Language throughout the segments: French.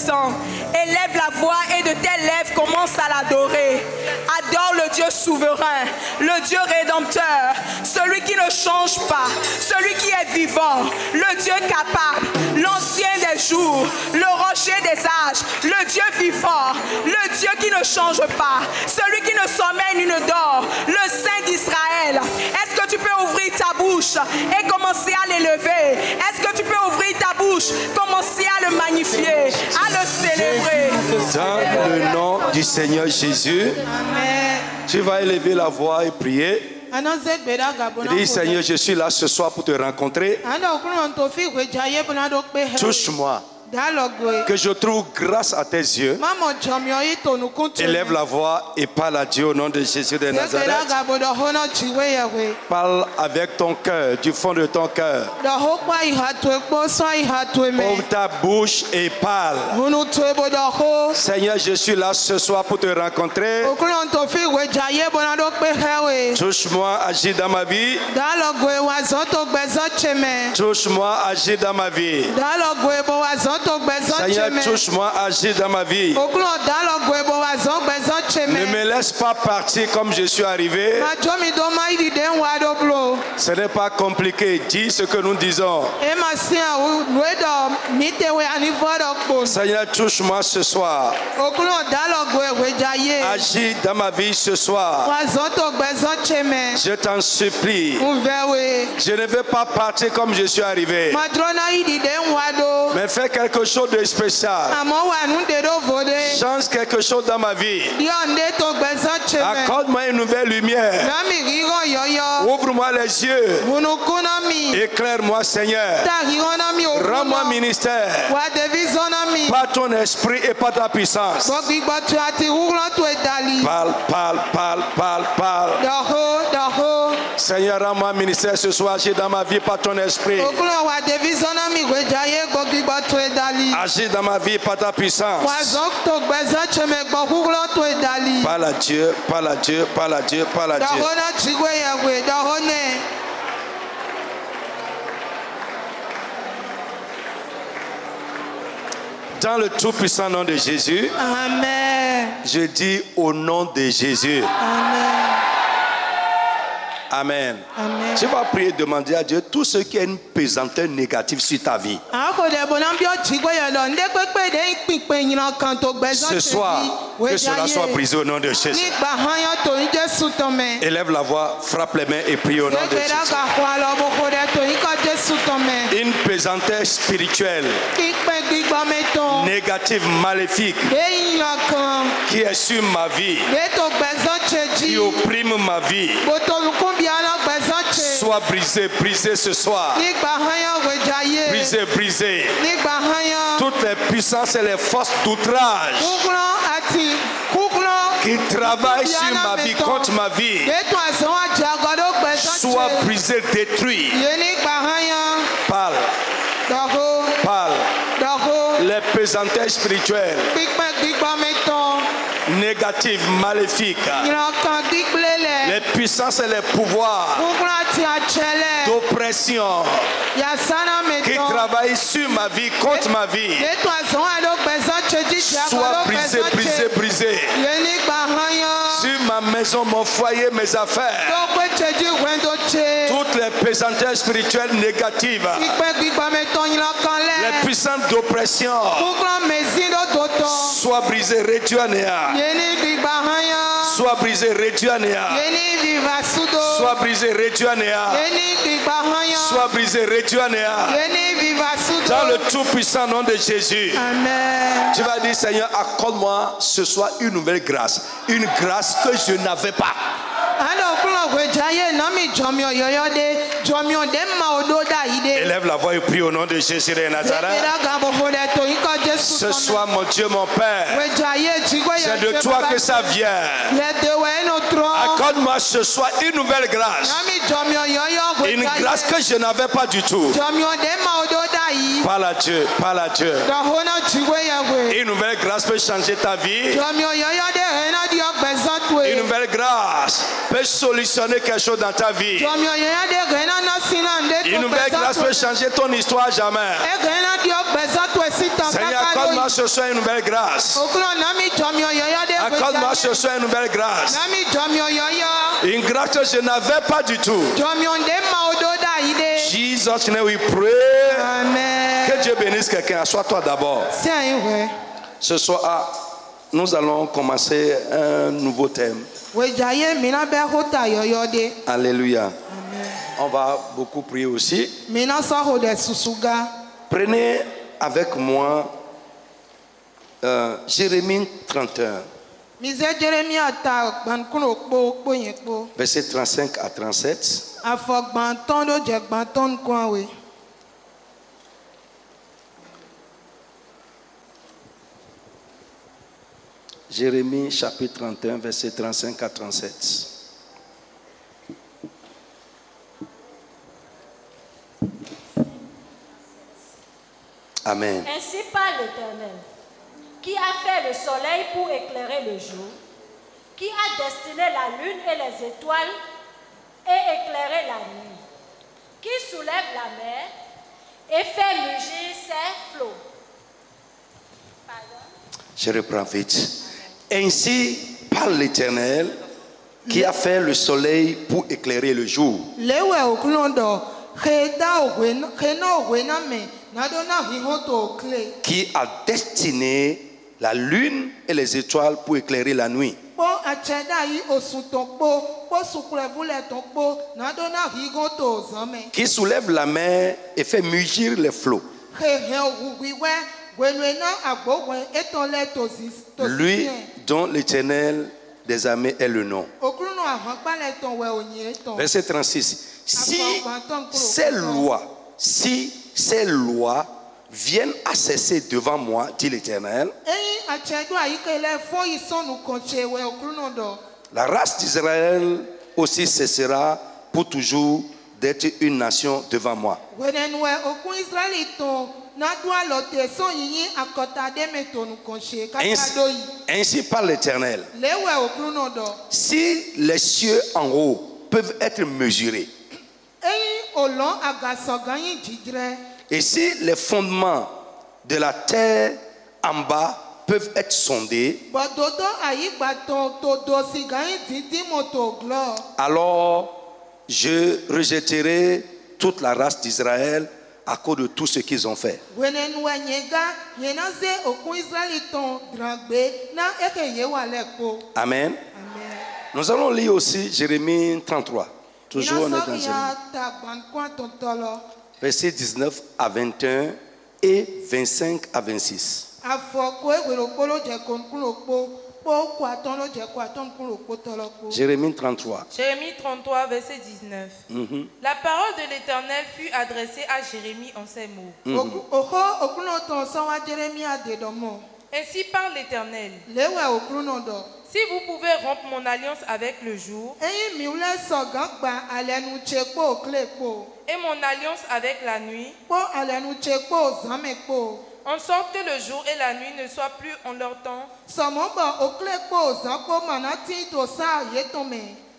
puissant. Élève la voix et de tes lèvres commence à l'adorer. Adore le Dieu souverain, le Dieu rédempteur, celui qui ne change pas, celui qui est vivant, le Dieu capable, l'ancien des jours, le rocher des âges, le Dieu vivant, le Dieu qui ne change pas, celui qui ne sommeille ni ne dort, le Saint d'Israël. Est-ce que tu peux ouvrir ta bouche et commencer à l'élever? Est-ce que tu peux ouvrir ta bouche, commencer à le magnifier, à le célébrer? Dans le nom du Seigneur Jésus, tu vas élever la voix et prier. Dis, Seigneur, je suis là ce soir pour te rencontrer. Touche-moi. Que je trouve grâce à tes yeux. Élève la voix et parle à Dieu au nom de Jésus de Nazareth. Parle avec ton cœur, du fond de ton cœur. Ouvre ta bouche et parle. Seigneur, je suis là ce soir pour te rencontrer. Touche-moi, agis dans ma vie. Touche-moi, agis dans ma vie. Seigneur, touche-moi, agis dans ma vie. Ne me laisse pas partir comme je suis arrivé. Ce n'est pas compliqué. Dis ce que nous disons. Seigneur, touche-moi ce soir. Agis dans ma vie ce soir. Je t'en supplie. Je ne veux pas partir comme je suis arrivé. Mais fais quelque chose de spécial. Change quelque chose dans ma vie. Accorde-moi une nouvelle lumière. Ouvre-moi les yeux. Éclaire-moi, Seigneur. Rends-moi ministère par ton esprit et par ta puissance. Parle, parle, parle, parle, parle. Seigneur, rends-moi ministère ce soir. Agis dans ma vie par ton esprit. Agis dans ma vie par ta puissance. Parle à Dieu, parle à Dieu, parle à Dieu, parle à Dieu. Dans le tout-puissant nom de Jésus, amen. Je dis au nom de Jésus. Amen. Amen. Amen. Tu vas prier, demander à Dieu tout ce qui est une pesanteur négative sur ta vie. Ce soir, que cela soit brisé au nom de Jésus. Élève la voix, frappe les mains et prie au nom de Jésus. Une pesanteur spirituelle, négative, maléfique, qui est sur ma vie, qui opprime ma vie, soit brisé, brisé ce soir. Brisé, brisé. Toutes les puissances et les forces d'outrage qui travaillent sur ma vie, contre ma vie, soit brisé, détruit. Parle. Parle. Les pesanteurs spirituelles, négatives, maléfiques, les puissances et les pouvoirs d'oppression qui travaillent sur ma vie, contre ma vie, soit brisé, brisé, brisé. Sur ma maison, mon foyer, mes affaires, toutes les pesanteurs spirituelles négatives, les puissances d'oppression, soit brisé, réduit à néant. Soit brisé, réduit à néant. Soit brisé, réduit à néant. Soit brisé, réduit à néant. Dans le tout-puissant nom de Jésus. Amen. Tu vas dire, Seigneur, accorde-moi ce soir une nouvelle grâce. Une grâce que je n'avais pas. Élève la voix et prie au nom de Jésus de Nazareth. Ce soir, mon Dieu, mon Père, c'est de toi que ça vient. Accorde-moi ce soir une nouvelle grâce. Une grâce que je n'avais pas du tout. Parle à Dieu, parle à Dieu. Une nouvelle grâce peut changer ta vie. Une nouvelle grâce peut solutionner quelque chose dans ta vie. Une nouvelle grâce peut changer ton histoire à jamais. Seigneur, accorde-moi ce soir une nouvelle grâce. Accorde-moi ce soir une nouvelle grâce. Une grâce que je n'avais pas du tout. Jesus, we pray. Amen. Que Dieu bénisse quelqu'un. Assois-toi d'abord. Ce soir, nous allons commencer un nouveau thème. Alléluia. Amen. On va beaucoup prier aussi. Prenez avec moi Jérémie 31. Verset 35 à 37. Jérémie chapitre 31, verset 35 à 37. Amen. Ainsi parle l'Éternel, qui a fait le soleil pour éclairer le jour, qui a destiné la lune et les étoiles et éclairé la nuit, qui soulève la mer et fait mugir ses flots. Pardon? Je reprends vite. Ainsi parle l'Éternel, qui a fait le soleil pour éclairer le jour, qui a destiné la lune et les étoiles pour éclairer la nuit, qui soulève la mer et fait mugir les flots. Lui dont l'Éternel des armées est le nom. Verset 36. Si ces lois viennent à cesser devant moi, dit l'Éternel, la race d'Israël aussi cessera pour toujours d'être une nation devant moi. Ainsi parle l'Éternel. Si les cieux en haut peuvent être mesurés, et si les fondements de la terre en bas peuvent être sondés, alors je rejetterai toute la race d'Israël à cause de tout ce qu'ils ont fait. Amen. Nous allons lire aussi Jérémie 33. Toujours on est dans Jérémie. Versets 19 à 21 et 25 à 26. Jérémie 33. Jérémie 33, verset 19. La parole de l'Éternel fut adressée à Jérémie en ces mots. Ainsi parle l'Éternel. Si vous pouvez rompre mon alliance avec le jour et mon alliance avec la nuit, en sorte que le jour et la nuit ne soient plus en leur temps,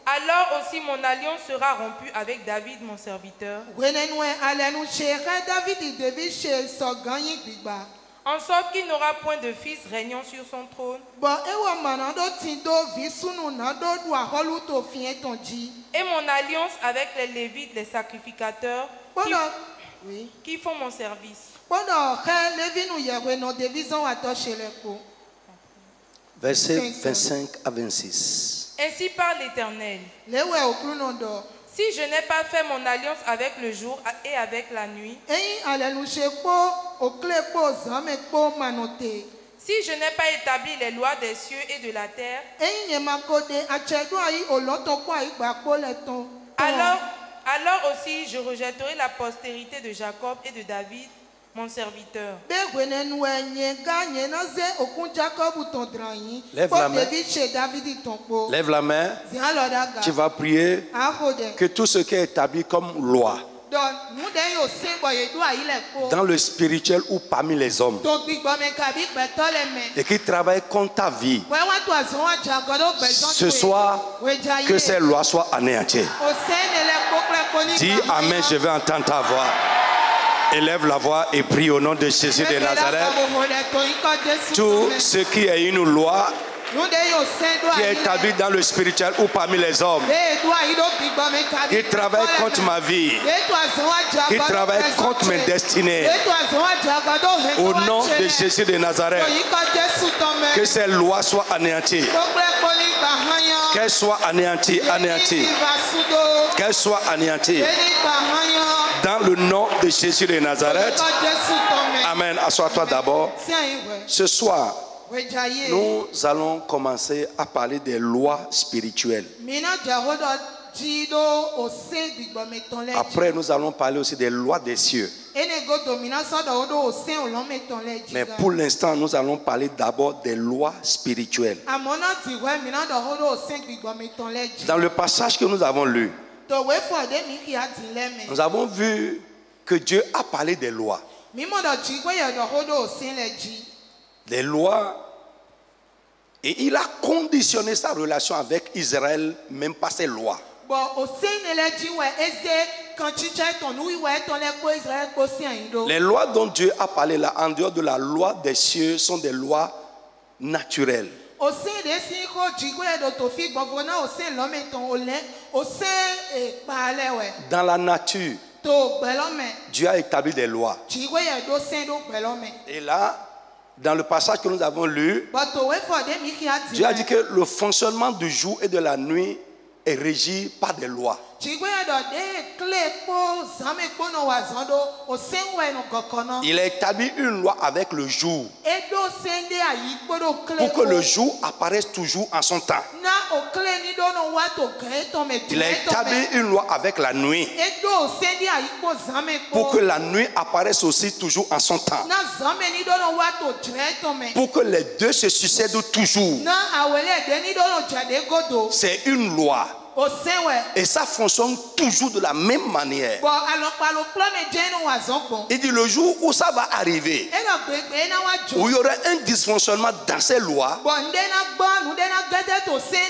alors aussi mon alliance sera rompue avec David mon serviteur, en sorte qu'il n'aura point de fils régnant sur son trône. Et mon alliance avec les Lévites, les sacrificateurs, qui font mon service. Verset 25 à 26. Ainsi parle l'Éternel. Si je n'ai pas fait mon alliance avec le jour et avec la nuit, si je n'ai pas établi les lois des cieux et de la terre, alors aussi je rejetterai la postérité de Jacob et de David, mon serviteur. Lève la main. Lève la main. Tu vas prier que tout ce qui est établi comme loi dans le spirituel ou parmi les hommes et qui travaillent contre ta vie, ce soir, que ces lois soient anéanties. Dis Amen, je vais entendre ta voix. Élève la voix et prie au nom de Jésus de Nazareth. Tout ce qui est une loi qui est établi dans le spirituel ou parmi les hommes, qui travaille contre ma vie, qui travaille contre mes destinées, au nom de Jésus de Nazareth, que ces lois soient anéanties, qu'elles soient anéanties, qu'elles soient anéanties, dans le nom de Jésus de Nazareth. Amen. Assois-toi d'abord. Ce soir, nous allons commencer à parler des lois spirituelles. Après, nous allons parler aussi des lois des cieux. Mais pour l'instant, nous allons parler d'abord des lois spirituelles. Dans le passage que nous avons lu, nous avons vu que Dieu a parlé des lois. Des lois, et il a conditionné sa relation avec Israël même par ses lois. Les lois dont Dieu a parlé là, en dehors de la loi des cieux, sont des lois naturelles. Dans la nature, Dieu a établi des lois. Et là, dans le passage que nous avons lu, Dieu a dit que le fonctionnement du jour et de la nuit est régi par des lois. Il a établi une loi avec le jour pour que le jour apparaisse toujours en son temps. Il a établi une loi avec la nuit pour que la nuit apparaisse aussi toujours en son temps. Pour que les deux se succèdent toujours. C'est une loi. Et ça fonctionne toujours de la même manière. Il dit le jour où ça va arriver, où il y aura un dysfonctionnement dans ces lois,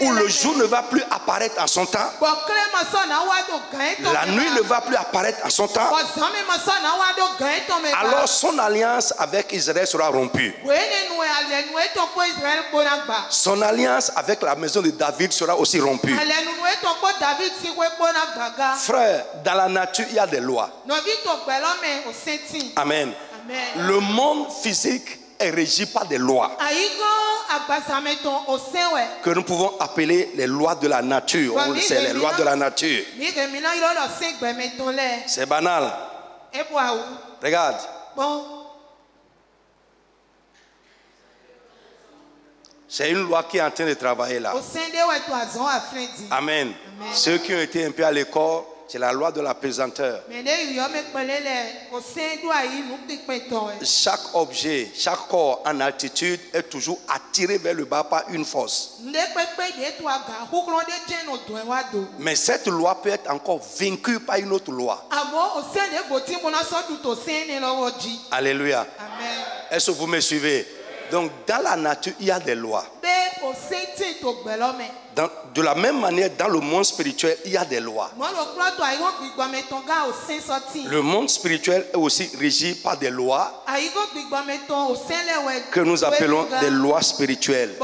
où le jour ne va plus apparaître en son temps, la nuit ne va plus apparaître en son temps, alors son alliance avec Israël sera rompue. Son alliance avec la maison de David sera aussi rompue. Frère, dans la nature, il y a des lois. Amen. Le monde physique est régi par des lois que nous pouvons appeler les lois de la nature. On le sait, les lois de la nature. C'est banal. Regarde. C'est une loi qui est en train de travailler là. Amen. Ceux qui ont été un peu à l'école, c'est la loi de la pesanteur. Chaque objet, chaque corps en altitude est toujours attiré vers le bas par une force. Mais cette loi peut être encore vaincue par une autre loi. Alléluia. Est-ce que vous me suivez? Donc dans la nature, il y a des lois. De la même manière, dans le monde spirituel, il y a des lois. Le monde spirituel est aussi régi par des lois que nous appelons des lois spirituelles.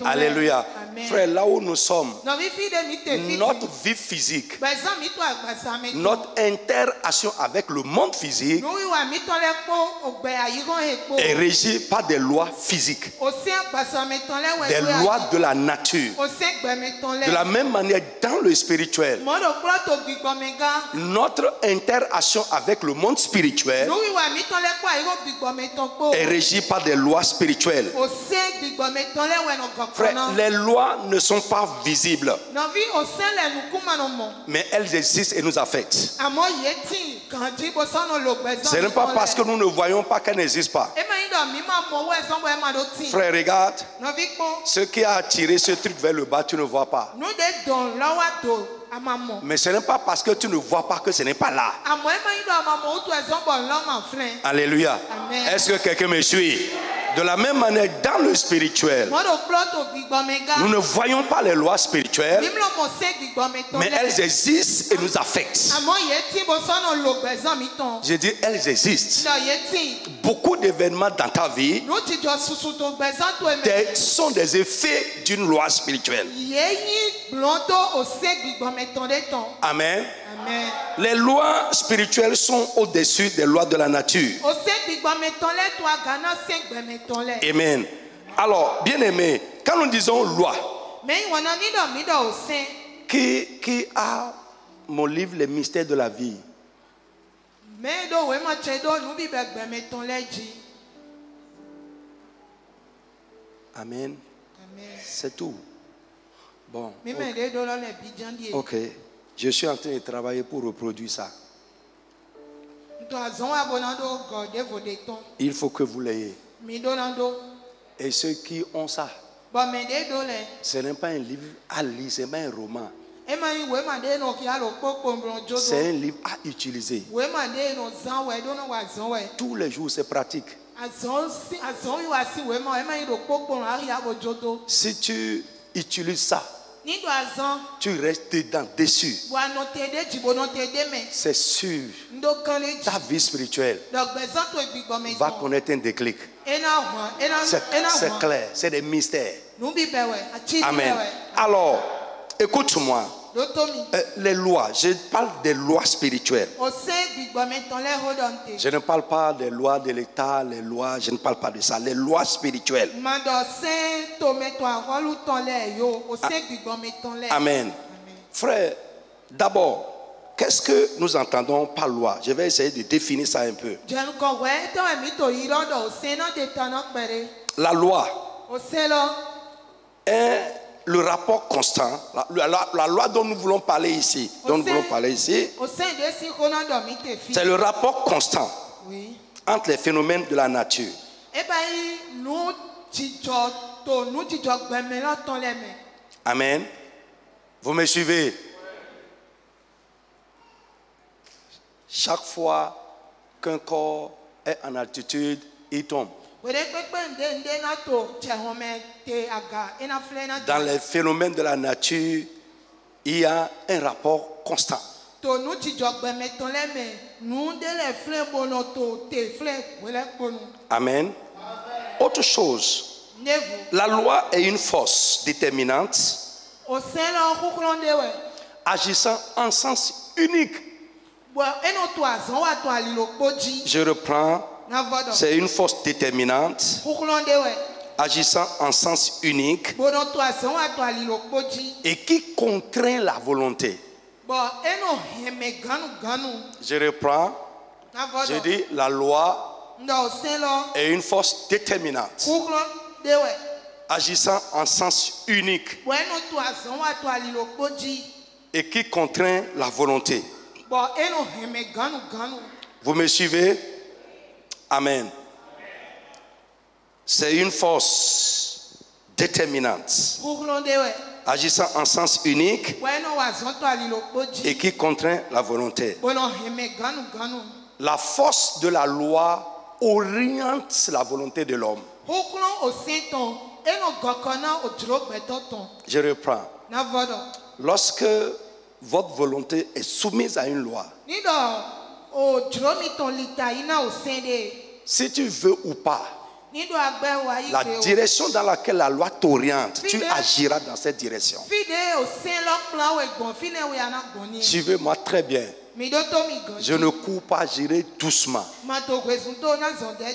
Alléluia. Frère, là où nous sommes, notre vie physique, notre interaction avec le monde physique est régie par des lois physiques, des lois de la nature. De la même manière, dans le spirituel, notre interaction avec le monde spirituel est régie par des lois spirituelles. Frère, les lois ne sont pas visibles, mais elles existent et nous affectent. Ce n'est pas parce que nous ne voyons pas qu'elles n'existent pas. Frère, regarde, ce qui a attiré ce truc vers le bas, tu ne vois pas. Mais ce n'est pas parce que tu ne vois pas que ce n'est pas là. Alléluia. Est-ce que quelqu'un me suit? De la même manière, dans le spirituel, nous ne voyons pas les lois spirituelles, mais elles existent et nous affectent. Je dis, elles existent. Beaucoup d'événements dans ta vie sont des effets d'une loi spirituelle. Amen. Les lois spirituelles sont au-dessus des lois de la nature. Amen. Alors, bien aimé, quand nous disons loi, qui a mon livre Les mystères de la vie? Amen. C'est tout. Bon. Ok. Je suis en train de travailler pour reproduire ça. Il faut que vous l'ayez. Et ceux qui ont ça, ce n'est pas un livre à lire, ce n'est pas un roman. C'est un livre à utiliser. Tous les jours, c'est pratique. Si tu utilises ça, tu restes dedans, dessus. C'est sûr. Ta vie spirituelle va connaître un déclic. C'est clair, c'est des mystères. Amen. Alors, écoute-moi. Les lois, je parle des lois spirituelles. Je ne parle pas des lois de l'État, les lois, je ne parle pas de ça. Les lois spirituelles. Amen. Frère, d'abord, qu'est-ce que nous entendons par loi? Je vais essayer de définir ça un peu. La loi est le rapport constant, la loi dont nous voulons parler ici, c'est le rapport constant entre les phénomènes de la nature. Amen. Vous me suivez? Chaque fois qu'un corps est en altitude, il tombe. Dans les phénomènes de la nature, il y a un rapport constant. Amen. Autre chose, la loi est une force déterminante agissant en sens unique. Je reprends. C'est une force déterminante agissant en sens unique et qui contraint la volonté. Je reprends. Je dis la loi est une force déterminante agissant en sens unique et qui contraint la volonté. Vous me suivez? Amen. C'est une force déterminante agissant en sens unique et qui contraint la volonté. La force de la loi oriente la volonté de l'homme. Je reprends. Lorsque votre volonté est soumise à une loi, si tu veux ou pas, la direction dans laquelle la loi t'oriente, tu agiras dans cette direction. Suivez-moi très bien. Je ne cours pas, j'irai doucement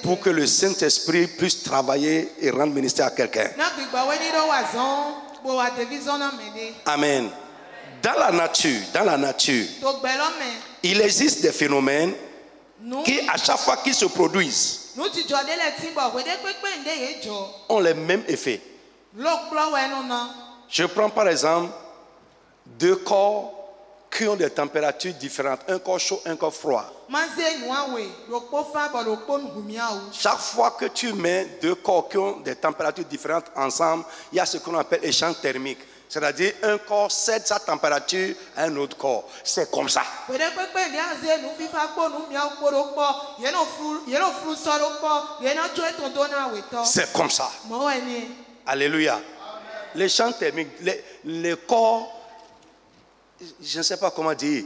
pour que le Saint-Esprit puisse travailler et rendre ministère à quelqu'un. Amen. Dans la nature, il existe des phénomènes qui, à chaque fois qu'ils se produisent, ont les mêmes effets. Je prends par exemple deux corps qui ont des températures différentes, un corps chaud, un corps froid. Chaque fois que tu mets deux corps qui ont des températures différentes ensemble, il y a ce qu'on appelle échange thermique. C'est-à-dire un corps cède sa température à un autre corps. C'est comme ça. C'est comme ça. Alléluia. Les champs thermiques, les corps, je ne sais pas comment dire,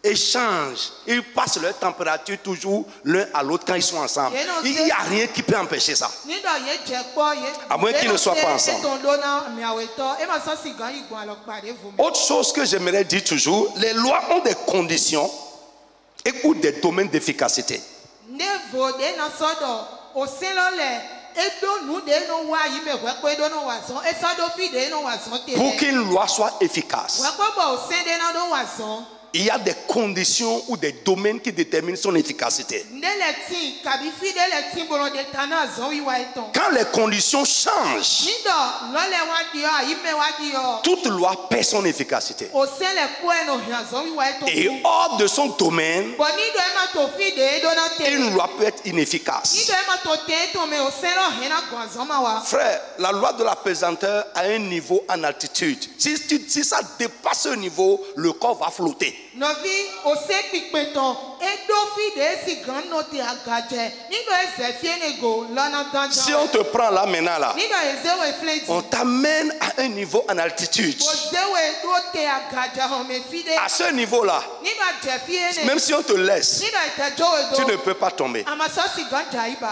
échangent. Ils passent leur température toujours l'un à l'autre quand ils sont ensemble. Il n'y a rien qui peut empêcher ça. À moins qu'ils ne soient pas ensemble. Autre chose que j'aimerais dire toujours, les lois ont des conditions et ou des domaines d'efficacité. Pour qu'une loi soit efficace, il y a des conditions ou des domaines qui déterminent son efficacité. Quand les conditions changent, toute loi perd son efficacité. Et hors de son domaine, une loi peut être inefficace. Frère, la loi de la pesanteur a un niveau en altitude. Si ça dépasse ce niveau, le corps va flotter. Si on te prend là maintenant là, on t'amène à un niveau en altitude. À ce niveau là, même si on te laisse, tu ne peux pas tomber.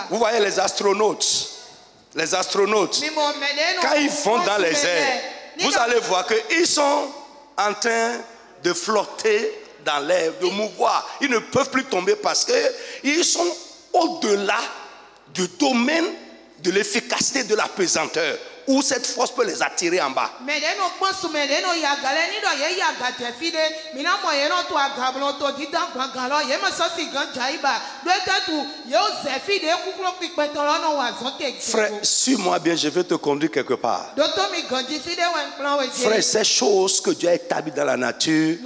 Vous voyez les astronautes, quand ils vont dans les airs, vous allez voir qu'ils sont en train de flotter dans l'air, de mouvoir. Ils ne peuvent plus tomber parce qu'ils sont au-delà du domaine de l'efficacité de la pesanteur, où cette force peut les attirer en bas. Frère, suis-moi bien, je vais te conduire quelque part. Frère, ces choses que Dieu a établies dans la nature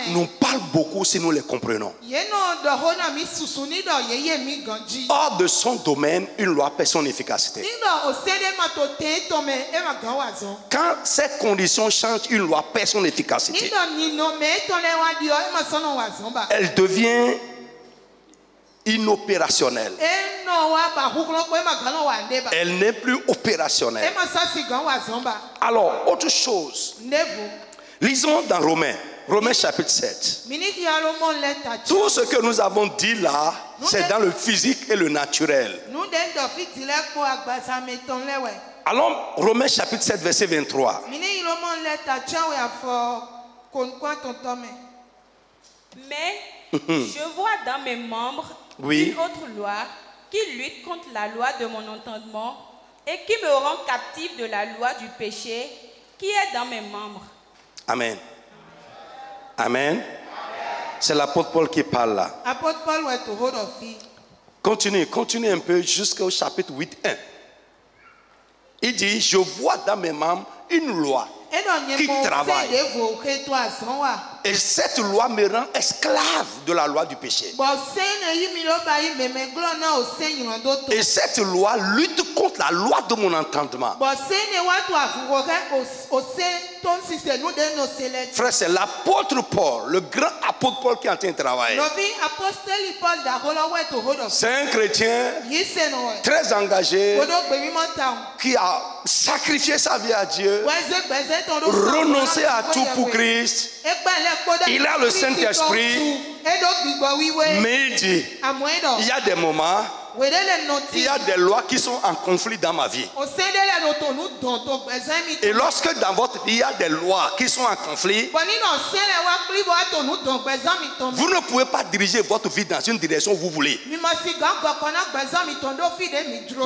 nous parlent beaucoup si nous les comprenons. Hors de son domaine, une loi perd son efficacité. Quand ces conditions changent, une loi perd son efficacité. Elle devient inopérationnelle. Elle n'est plus opérationnelle. Alors, autre chose. Lisons dans Romains chapitre 7. Tout ce que nous avons dit là, c'est dans le physique et le naturel. Allons, Romains chapitre 7, verset 23. Mais je vois dans mes membres une autre loi qui lutte contre la loi de mon entendement et qui me rend captif de la loi du péché qui est dans mes membres. Amen. Amen. C'est l'apôtre Paul qui parle là. Continue un peu jusqu'au chapitre 8.1. Il dit, je vois dans mes membres une loi qui travaille. Et cette loi me rend esclave de la loi du péché. Et cette loi lutte contre la loi de mon entendement. Frère, c'est l'apôtre Paul, le grand apôtre Paul qui est en train de travailler. C'est un chrétien très engagé qui a sacrifié sa vie à Dieu, renoncé à tout pour Christ. Il a le Saint-Esprit, mais il dit, il y a des moments, il y a des lois qui sont en conflit dans ma vie. Et lorsque dans votre vie, il y a des lois qui sont en conflit, vous ne pouvez pas diriger votre vie dans une direction où vous voulez.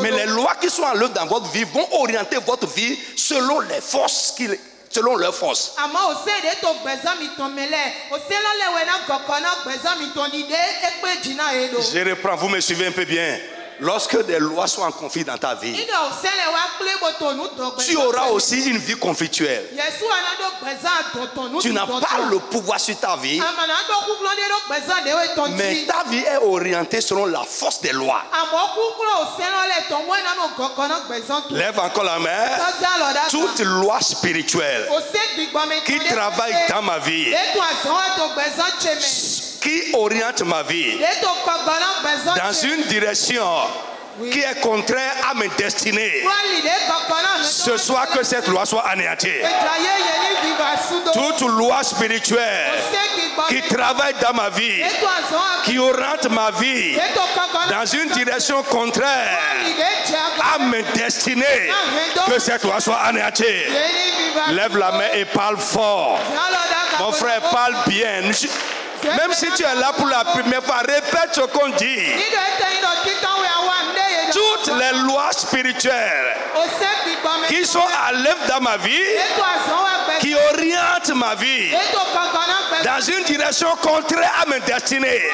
Mais les lois qui sont en œuvre dans votre vie vont orienter votre vie selon les forces selon leurs forces. Je reprends, vous me suivez un peu bien. lorsque des lois sont en conflit dans ta vie, tu auras aussi une vie conflictuelle. Tu n'as pas le pouvoir sur ta vie, mais ta vie est orientée selon la force des lois. Lève encore la main. Toute loi spirituelle qui travaille dans ma vie, qui oriente ma vie dans une direction qui est contraire à mes destinées, ce soir que cette loi soit anéantie. Toute loi spirituelle qui travaille dans ma vie, qui oriente ma vie dans une direction contraire à mes destinées, que cette loi soit anéantie. Lève la main et parle fort. Mon frère, parle bien. Même si tu es là pour la première fois, répète ce qu'on dit. Toutes les lois spirituelles qui sont à l'œuvre dans ma vie, qui orientent ma vie dans une direction contraire à mes destinées,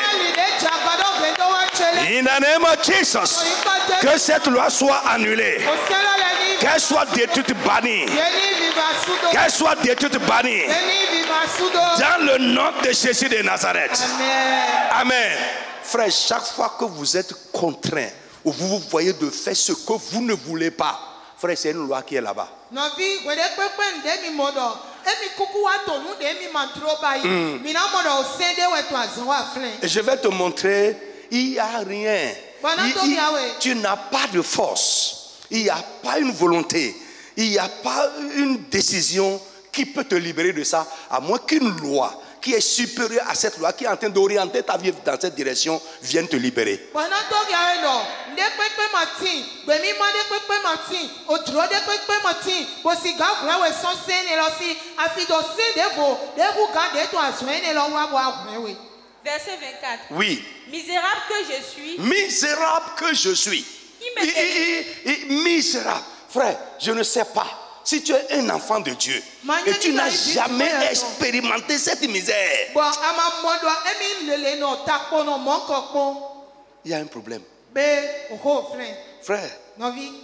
in the name of Jesus, que cette loi soit annulée, qu'elle soit détruite, bannie, qu'elle soit détruite, bannie, dans le nom de Jésus de Nazareth. Amen. Frère, chaque fois que vous êtes contraint ou vous vous voyez de faire ce que vous ne voulez pas, frère, c'est une loi qui est là-bas. Et je vais te montrer, il n'y a rien. Tu n'as pas de force. Il n'y a pas une volonté. Il n'y a pas une décision qui peut te libérer de ça, à moins qu'une loi qui est supérieure à cette loi, qui est en train d'orienter ta vie dans cette direction, vienne te libérer. Verset 24. Oui. Misérable que je suis. Misérable que je suis. Misérable. Frère, je ne sais pas. Si tu es un enfant de Dieu et tu n'as jamais expérimenté cette misère, il y a un problème. Frère,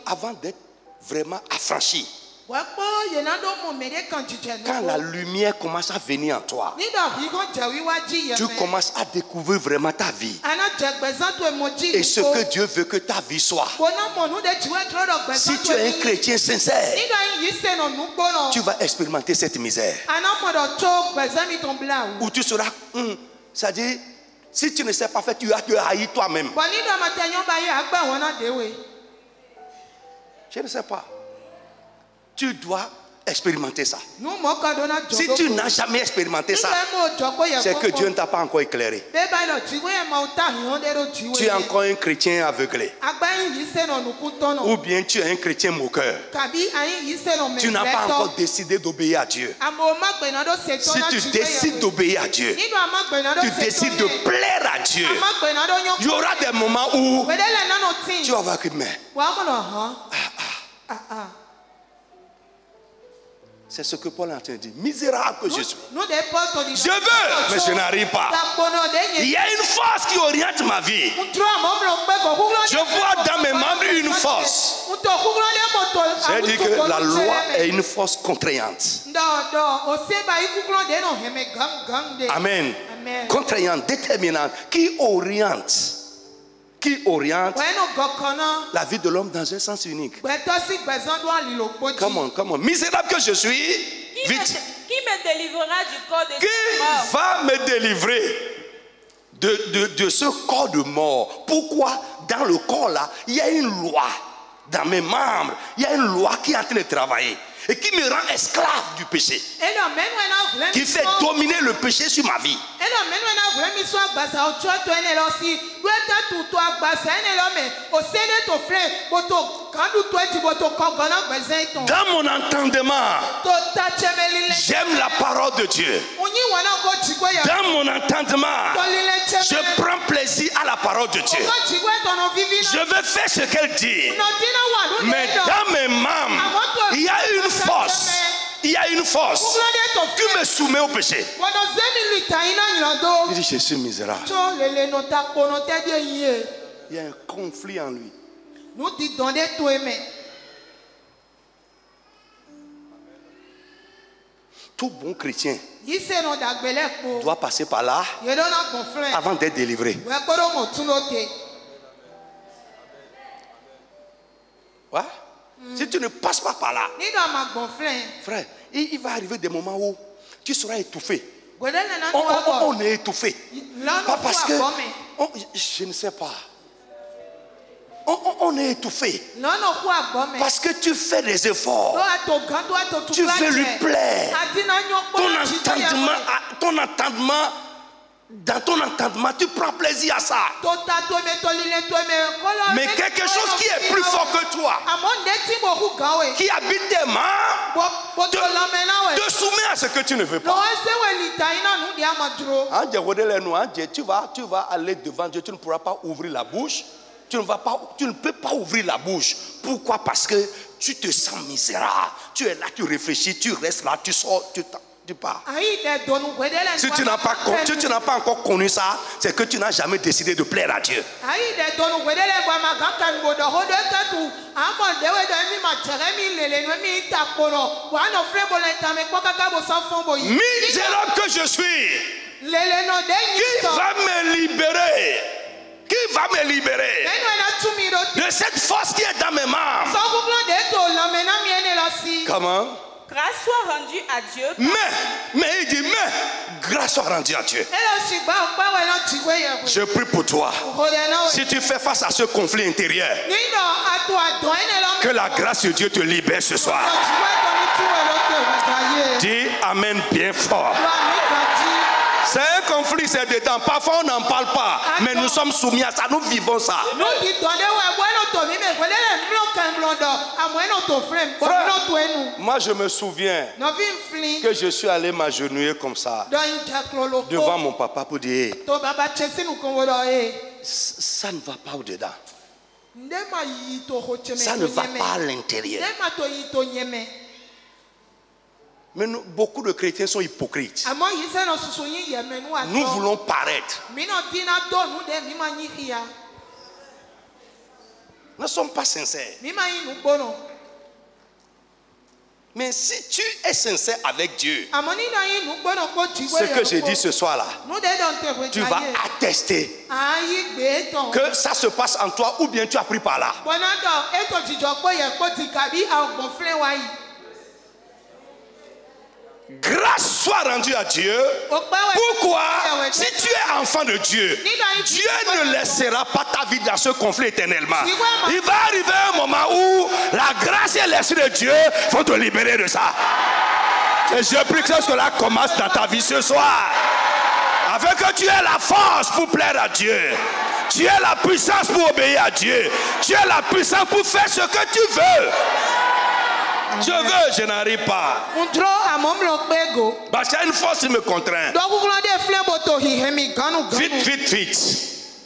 avant d'être vraiment affranchi, quand la lumière commence à venir en toi, tu commences à découvrir vraiment ta vie et ce que Dieu veut que ta vie soit. Si tu es un chrétien sincère, tu vas expérimenter cette misère où tu seras, c'est-à-dire, si tu ne sais pas faire, tu vas te haïr toi-même. Je ne sais pas. Tu dois expérimenter ça. Si tu n'as jamais expérimenté ça, c'est que Dieu ne t'a pas encore éclairé. Tu es encore un chrétien aveuglé. Ou bien tu es un chrétien moqueur. Tu n'as pas encore décidé d'obéir à Dieu. Si tu décides d'obéir à Dieu, tu décides de plaire à Dieu, il y aura des moments où tu vas voir que c'est ce que Paul a dit. Misérable que je suis. Je veux, mais je n'arrive pas. Il y a une force qui oriente ma vie. Je vois dans mes membres une force. C'est-à-dire que la loi est une force contraignante. Amen. Contraignante, déterminante, qui oriente la vie de l'homme dans un sens unique. Comment? Misérable que je suis, vite. Qui me délivrera du corps de Qui va me délivrer de ce corps de mort? Pourquoi dans le corps là, il y a une loi dans mes membres, il y a une loi qui est en train de travailler et qui me rend esclave du péché, qui fait dominer le péché sur ma vie. Dans mon entendement, j'aime la parole de Dieu. Dans mon entendement, je prends plaisir à la parole de Dieu. Je veux faire ce qu'elle dit. Mais dans mes membres, il y a une force. Il y a une force qui me soumet au péché. Il dit, je suis misérable. Il y a un conflit en lui. Nous dit donner tout aimer. Tout bon chrétien doit passer par là avant d'être délivré. Ouais? Si tu ne passes pas par là, frère, il va arriver des moments où tu seras étouffé. On est étouffé. Pas parce que... je ne sais pas. On est étouffé. Parce que tu fais des efforts. Tu veux lui plaire. Ton entendement, dans ton entendement, tu prends plaisir à ça. Mais quelque chose qui est plus fort que toi, qui habite tes mains, te soumet à ce que tu ne veux pas. Tu vas aller devant Dieu, tu ne pourras pas ouvrir la bouche. Tu ne peux pas ouvrir la bouche. Pourquoi? Parce que tu te sens misérable. Tu es là, tu réfléchis, tu restes là, tu sors, tu pars. Si tu n'as pas encore connu ça, c'est que tu n'as jamais décidé de plaire à Dieu. Misérable que je suis, qui va me libérer? Qui va me libérer de cette force qui est dans mes mains? Comment? Grâce soit rendue à Dieu. Mais il dit, grâce soit rendue à Dieu. Je prie pour toi. Si tu fais face à ce conflit intérieur, que la grâce de Dieu te libère ce soir. Dis Amen bien fort. C'est un conflit, c'est dedans. Parfois on n'en parle pas, mais nous sommes soumis à ça, nous vivons ça. Moi je me souviens que je suis allé m'agenouiller comme ça devant mon papa pour dire ça ne va pas au-dedans. Ça ne va pas à l'intérieur. Mais beaucoup de chrétiens sont hypocrites. Nous voulons paraître. Nous ne sommes pas sincères. Mais si tu es sincère avec Dieu, ce que je dis ce soir-là, tu vas attester que ça se passe en toi ou bien tu as pris par là. Grâce soit rendue à Dieu. Pourquoi? Si tu es enfant de Dieu, Dieu ne laissera pas ta vie dans ce conflit éternellement. Il va arriver un moment où la grâce et l'esprit de Dieu vont te libérer de ça. Et je prie que cela commence dans ta vie ce soir, afin que tu aies la force pour plaire à Dieu. Tu aies la puissance pour obéir à Dieu. Tu aies la puissance pour faire ce que tu veux. Je veux, je n'arrive pas. Parce qu'il y a une force qui me contraint. Vite.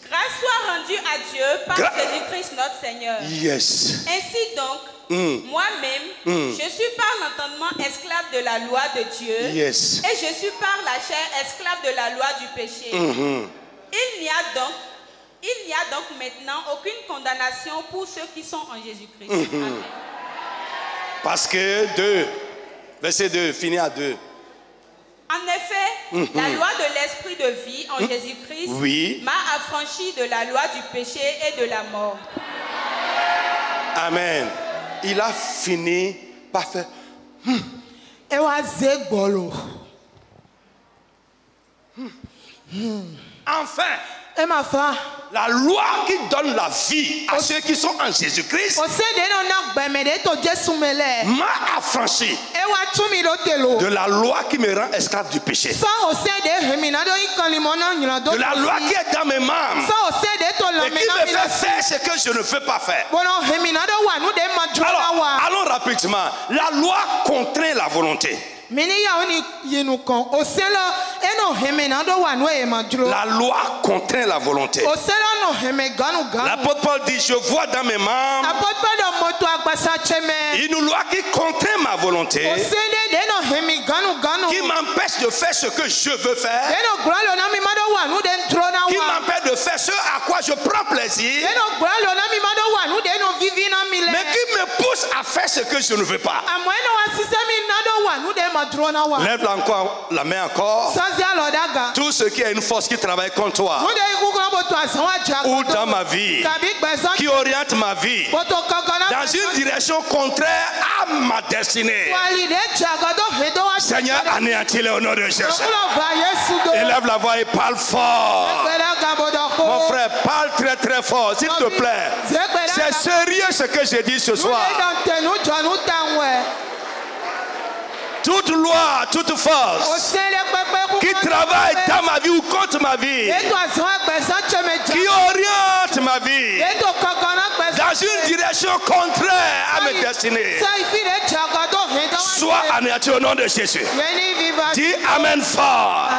Grâce soit rendue à Dieu par Jésus-Christ notre Seigneur. Yes. Ainsi donc, moi-même, je suis par l'entendement esclave de la loi de Dieu. Yes. Et je suis par la chair esclave de la loi du péché. Il n'y a donc maintenant aucune condamnation pour ceux qui sont en Jésus-Christ. Amen. Parce que verset 2, fini à 2. En effet, la loi de l'esprit de vie en Jésus-Christ m'a affranchi de la loi du péché et de la mort. Amen. Il a fini par faire. Enfin, la loi qui donne la vie à ceux qui sont en Jésus-Christ m'a affranchi de la loi qui me rend esclave du péché. De la loi qui est dans mes membres et qui me fait faire ce que je ne veux pas faire. Alors, allons rapidement. La loi contraint la volonté. La loi contraint la volonté. L'apôtre Paul dit, je vois dans mes membres une loi qui contraint ma volonté, qui m'empêche de faire ce que je veux faire, qui m'empêche de faire ce à quoi je prends plaisir, mais qui me pousse à faire ce que je ne veux pas. Lève encore la main encore. Tout ce qui a une force qui travaille contre toi ou dans ma vie, qui oriente ma vie dans une direction contraire à ma destinée, Seigneur, anéantis-les au nom de Jésus. Élève la voix et parle fort. Mon frère, parle très très fort, s'il te plaît. C'est sérieux ce que j'ai dit ce soir. Toute loi, toute force qui travaille dans ma vie ou contre ma vie, qui oriente ma vie dans une direction contraire à mes destinées, soit anéanti au nom de Jésus. Dis Amen fort.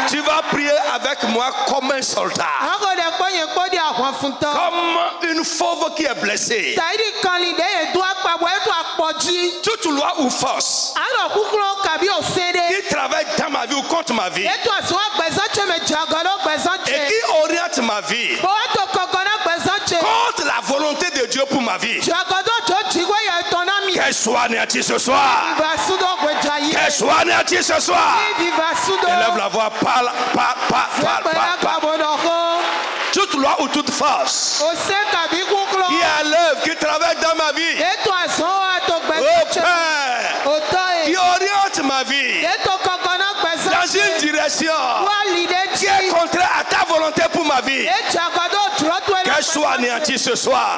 Tu vas prier avec moi comme un soldat, comme une fauve qui est blessée. Toute loi ou force qui travaille dans ma vie ou contre ma vie et qui oriente ma vie contre la volonté de Dieu pour ma vie, qu'elle soit anéantie ce soir. Qu'elle soit anéantie ce soir. Élève la voix, parle. Toute loi ou toute force qui est à l'œuvre, qui travaille dans ma vie, oh Père, qui oriente ma vie dans une direction qui est contraire à ta volonté pour ma vie, qu'elle soit anéantie ce soir.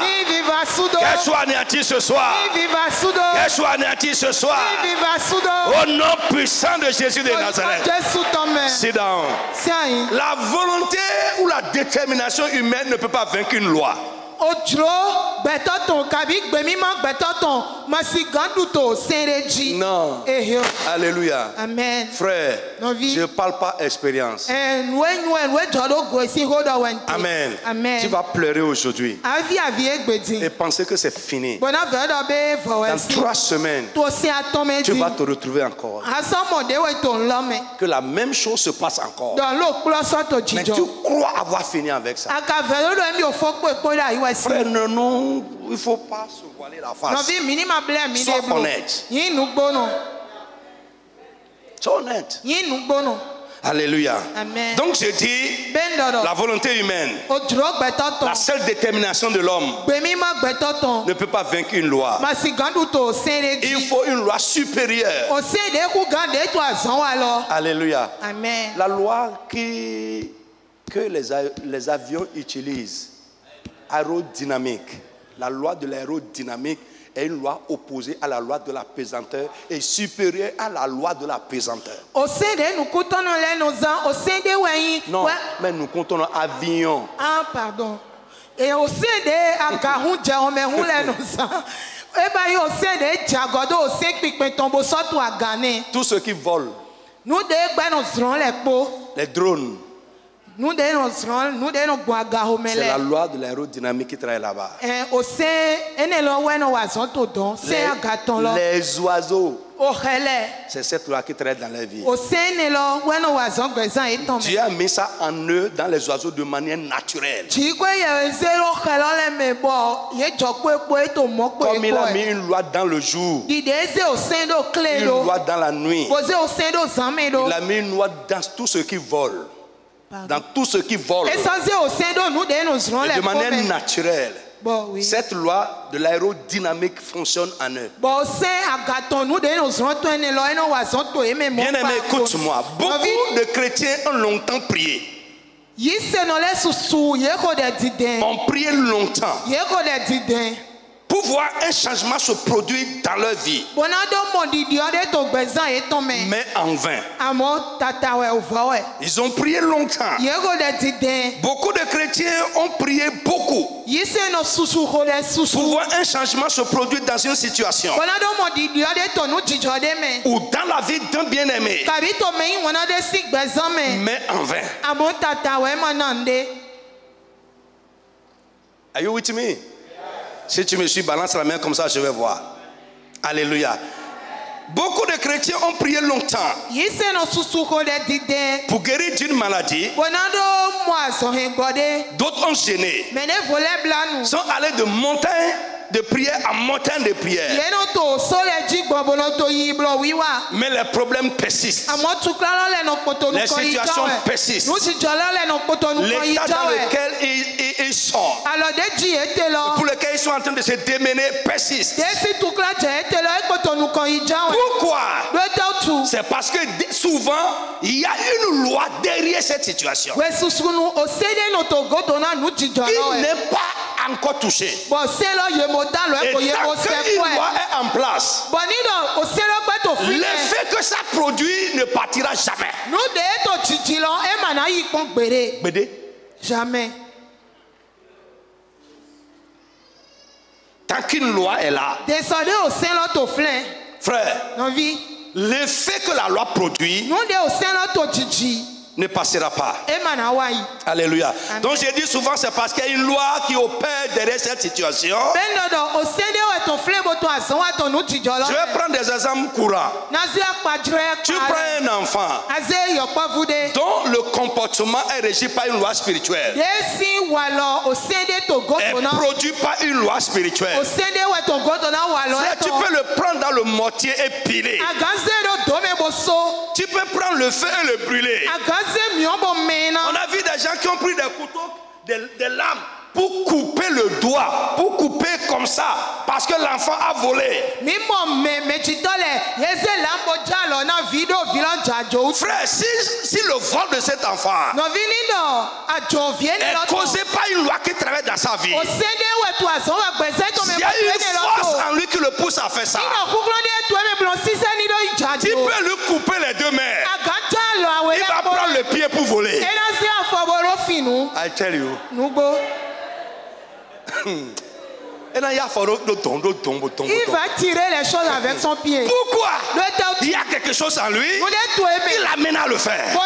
Qu'elle soit anéantie ce soir. Qu'elle soit anéantie ce soir. Au nom puissant de Jésus de Nazareth. Sit down. La volonté ou la détermination humaine ne peut pas vaincre une loi. Non. Alléluia. Amen. Frère, je ne parle pas expérience. Amen. Amen. Tu vas pleurer aujourd'hui et penser que c'est fini. Dans 3 semaines, tu vas te retrouver encore. Que la même chose se passe encore. Mais tu crois avoir fini avec ça. Frère, non, il ne faut pas se voiler la face. Sois honnête. Sois honnête. Alléluia. Amen. Donc je dis, la volonté humaine, la seule détermination de l'homme ne peut pas vaincre une loi. Il faut une loi supérieure. Alléluia. Amen. La loi que les avions utilisent, aérodynamique. La loi de l'aérodynamique est une loi opposée à la loi de la pesanteur et supérieure à la loi de la pesanteur. Non, mais nous comptons avion. Ah, pardon. Et au sein de tous ceux qui volent, les drones, c'est la loi de l'aérodynamique qui travaille là-bas. Les oiseaux, c'est cette loi qui travaille dans la vie. Dieu a mis ça en eux dans les oiseaux de manière naturelle. Comme il a mis une loi dans le jour, une loi dans la nuit, il a mis une loi dans tout ce qui vole. Dans tout ce qui vole, de manière naturelle, cette loi de l'aérodynamique fonctionne en eux. Bien-aimé, écoute-moi. Beaucoup de chrétiens ont longtemps prié. Ont prié longtemps. pour voir un changement se produire dans leur vie. Mais en vain. Ils ont prié longtemps. Beaucoup de chrétiens ont prié beaucoup pour voir un changement se produire dans une situation ou dans la vie d'un bien-aimé. Mais en vain. Are you with me? Si tu me suis, balance la main comme ça, je vais voir. Alléluia. Beaucoup de chrétiens ont prié longtemps pour guérir d'une maladie. D'autres ont gêné. Sont allés de montagne de prière en montagne de prière. Mais les problèmes persistent. Les situations persistent. L'état dans lequel ils sont, pour lequel ils sont en train de se démener, persiste. Pourquoi? C'est parce que souvent il y a une loi derrière cette situation qui n'est pas encore touchée. Et tant qu'une loi est en place, l'effet que ça produit ne partira jamais. Jamais. Tant qu'une loi est là, frère, l'effet que la loi produit ne passera pas. Alléluia. Donc je dis souvent c'est parce qu'il y a une loi qui opère derrière cette situation. Je vais prendre des exemples courants. Tu prends un enfant dont le comportement est régi par une loi spirituelle et produit par une loi spirituelle. Tu peux le prendre dans le mortier et piler. Tu peux prendre le feu et le brûler. On a vu des gens qui ont pris des couteaux, des lames pour couper le doigt, pour couper comme ça, parce que l'enfant a volé. Frère, si le vol de cet enfant est causé par une loi qui travaille dans sa vie, il y a une force en lui qui le pousse à faire ça. Tu peux lui couper les deux mains. Il va prendre le pied pour voler. I tell you. Il va tirer les choses avec son pied. Pourquoi? Il y a quelque chose en lui. Il l'amène à le faire.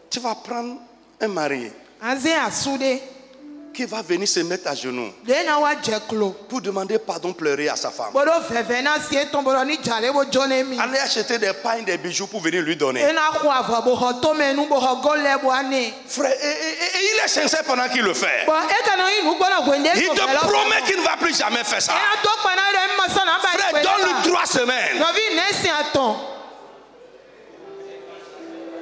Tu vas prendre un mari qui va venir se mettre à genoux pour demander pardon, pleurer à sa femme. Aller acheter des pains, des bijoux pour venir lui donner. Frère, et il est sincère pendant qu'il le fait. Il te promet qu'il ne va plus jamais faire ça. Frère, donne-lui 3 semaines.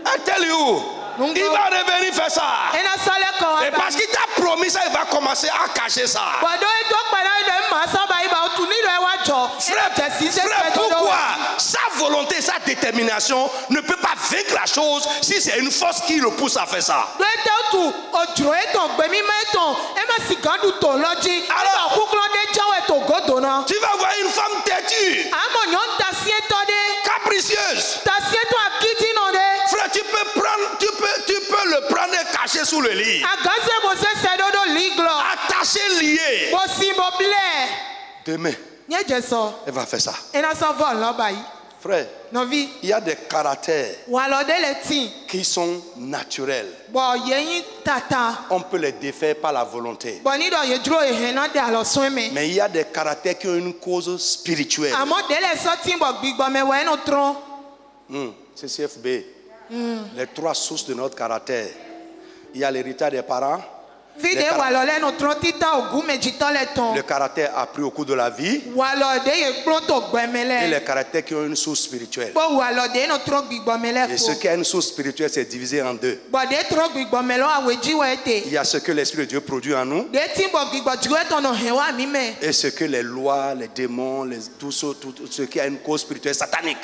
I tell you. Il va revenir faire ça. Et parce qu'il t'a promis ça, il va commencer à cacher ça. Frère, pourquoi sa volonté, sa détermination ne peut pas vaincre la chose si c'est une force qui le pousse à faire ça? Alors, tu vas voir une femme têtue, capricieuse. Frère, tu peux le prendre et cacher sous le lit. Attaché, lié. Demain, elle va faire ça. Frère, il y a des caractères qui sont naturels. On peut les défaire par la volonté. Mais il y a des caractères qui ont une cause spirituelle. C'est CFB. Les 3 sources de notre caractère. Il y a l'héritage des parents, Le caractère appris au cours de la vie. Et les caractères qui ont une source spirituelle. Et ce qui a une source spirituelle, c'est divisé en deux. Il y a ce que l'Esprit de Dieu produit en nous. Et ce que les lois, les démons, tout ce qui a une cause spirituelle satanique.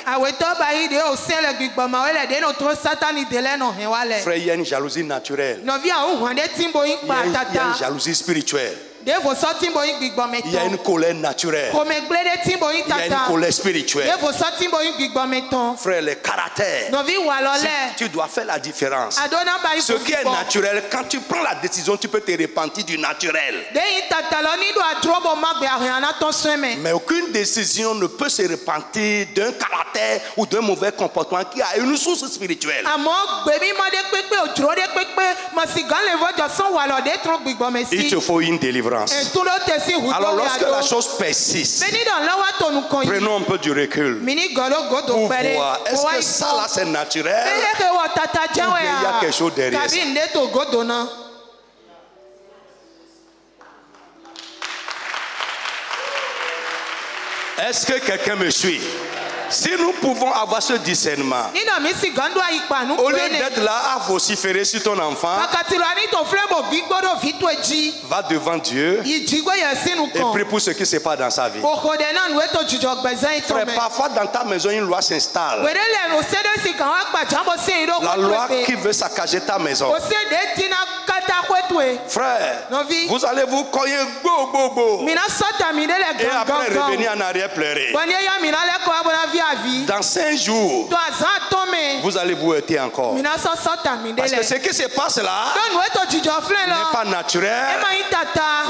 Frère, il y a une jalousie naturelle. Il y a une jalousie spirituelle. Il y a une colère naturelle. Il y a une colère spirituelle. Frère, les caractères, tu dois faire la différence. Ce qui est naturel, quand tu prends la décision, tu peux te repentir du naturel. Mais aucune décision ne peut se repentir d'un caractère ou d'un mauvais comportement qui a une source spirituelle. Il te faut une délivrance. Alors lorsque la chose persiste, prenons un peu du recul pour voir, est-ce que ça là c'est naturel ou il y a quelque chose derrière ça? Est-ce que quelqu'un me suit? Si nous pouvons avoir ce discernement, au lieu d'être là à vociférer sur ton enfant, va devant Dieu et prie pour ce qui se passe dans sa vie. Frère, parfois dans ta maison une loi s'installe. La loi qui veut saccager ta maison. Frère, vous allez vous cogner et après revenir en arrière pleurer. Dans 5 jours, vous allez vous heurter encore. Parce que ce qui se passe là n'est pas naturel.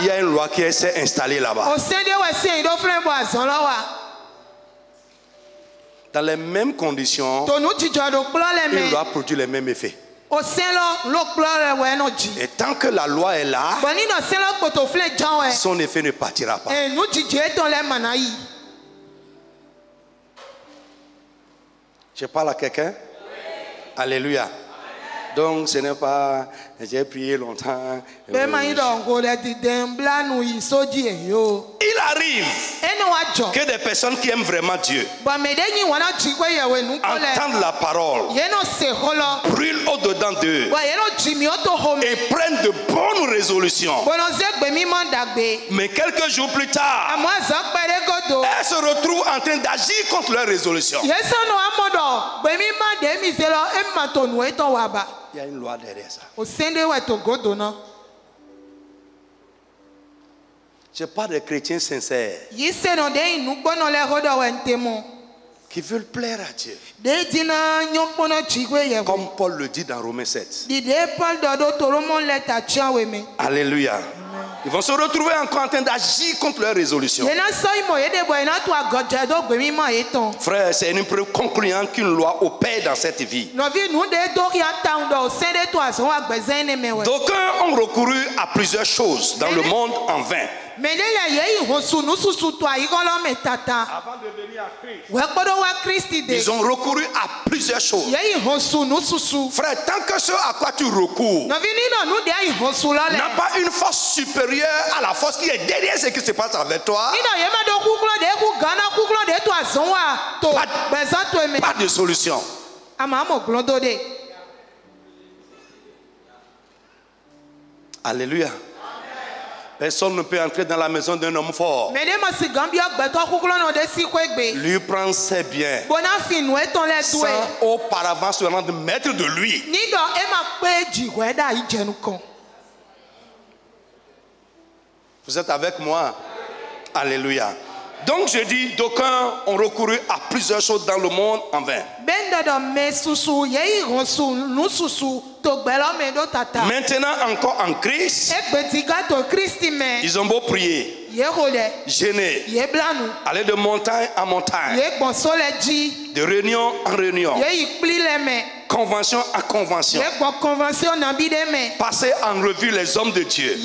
Il y a une loi qui s'est installée là-bas. Dans les mêmes conditions, une loi produit les mêmes effets. Et tant que la loi est là, son effet ne partira pas. Je parle à quelqu'un? Alléluia. Donc ce n'est pas j'ai prié longtemps. Il arrive que des personnes qui aiment vraiment Dieu entendent la parole, brûlent au-dedans d'eux et prennent de bonnes résolutions. Mais quelques jours plus tard, elles se retrouvent en train d'agir contre leurs résolutions. Il y a une loi derrière ça. Je parle de chrétiens sincères qui veulent plaire à Dieu. Comme Paul le dit dans Romains 7. Alléluia. Ils vont se retrouver encore en train d'agir contre leurs résolutions. Frère, c'est une preuve concluante qu'une loi opère dans cette vie. D'aucuns ont recouru à plusieurs choses dans le monde en vain. Avant de venir à Christ, ils ont recouru à plusieurs choses. Frère, tant que ce à quoi tu recours n'a pas une force supérieure à la force qui est derrière ce qui se passe avec toi, pas de solution. Alléluia. Personne ne peut entrer dans la maison d'un homme fort. Lui prend ses biens sans auparavant se rendre maître de lui. Vous êtes avec moi? Alléluia. Donc je dis, d'aucuns ont recouru à plusieurs choses dans le monde en vain. Maintenant encore en Christ, ils ont beau prier, gêner, aller de montagne en montagne, de réunion en réunion, convention à convention. Passer en revue les hommes de Dieu.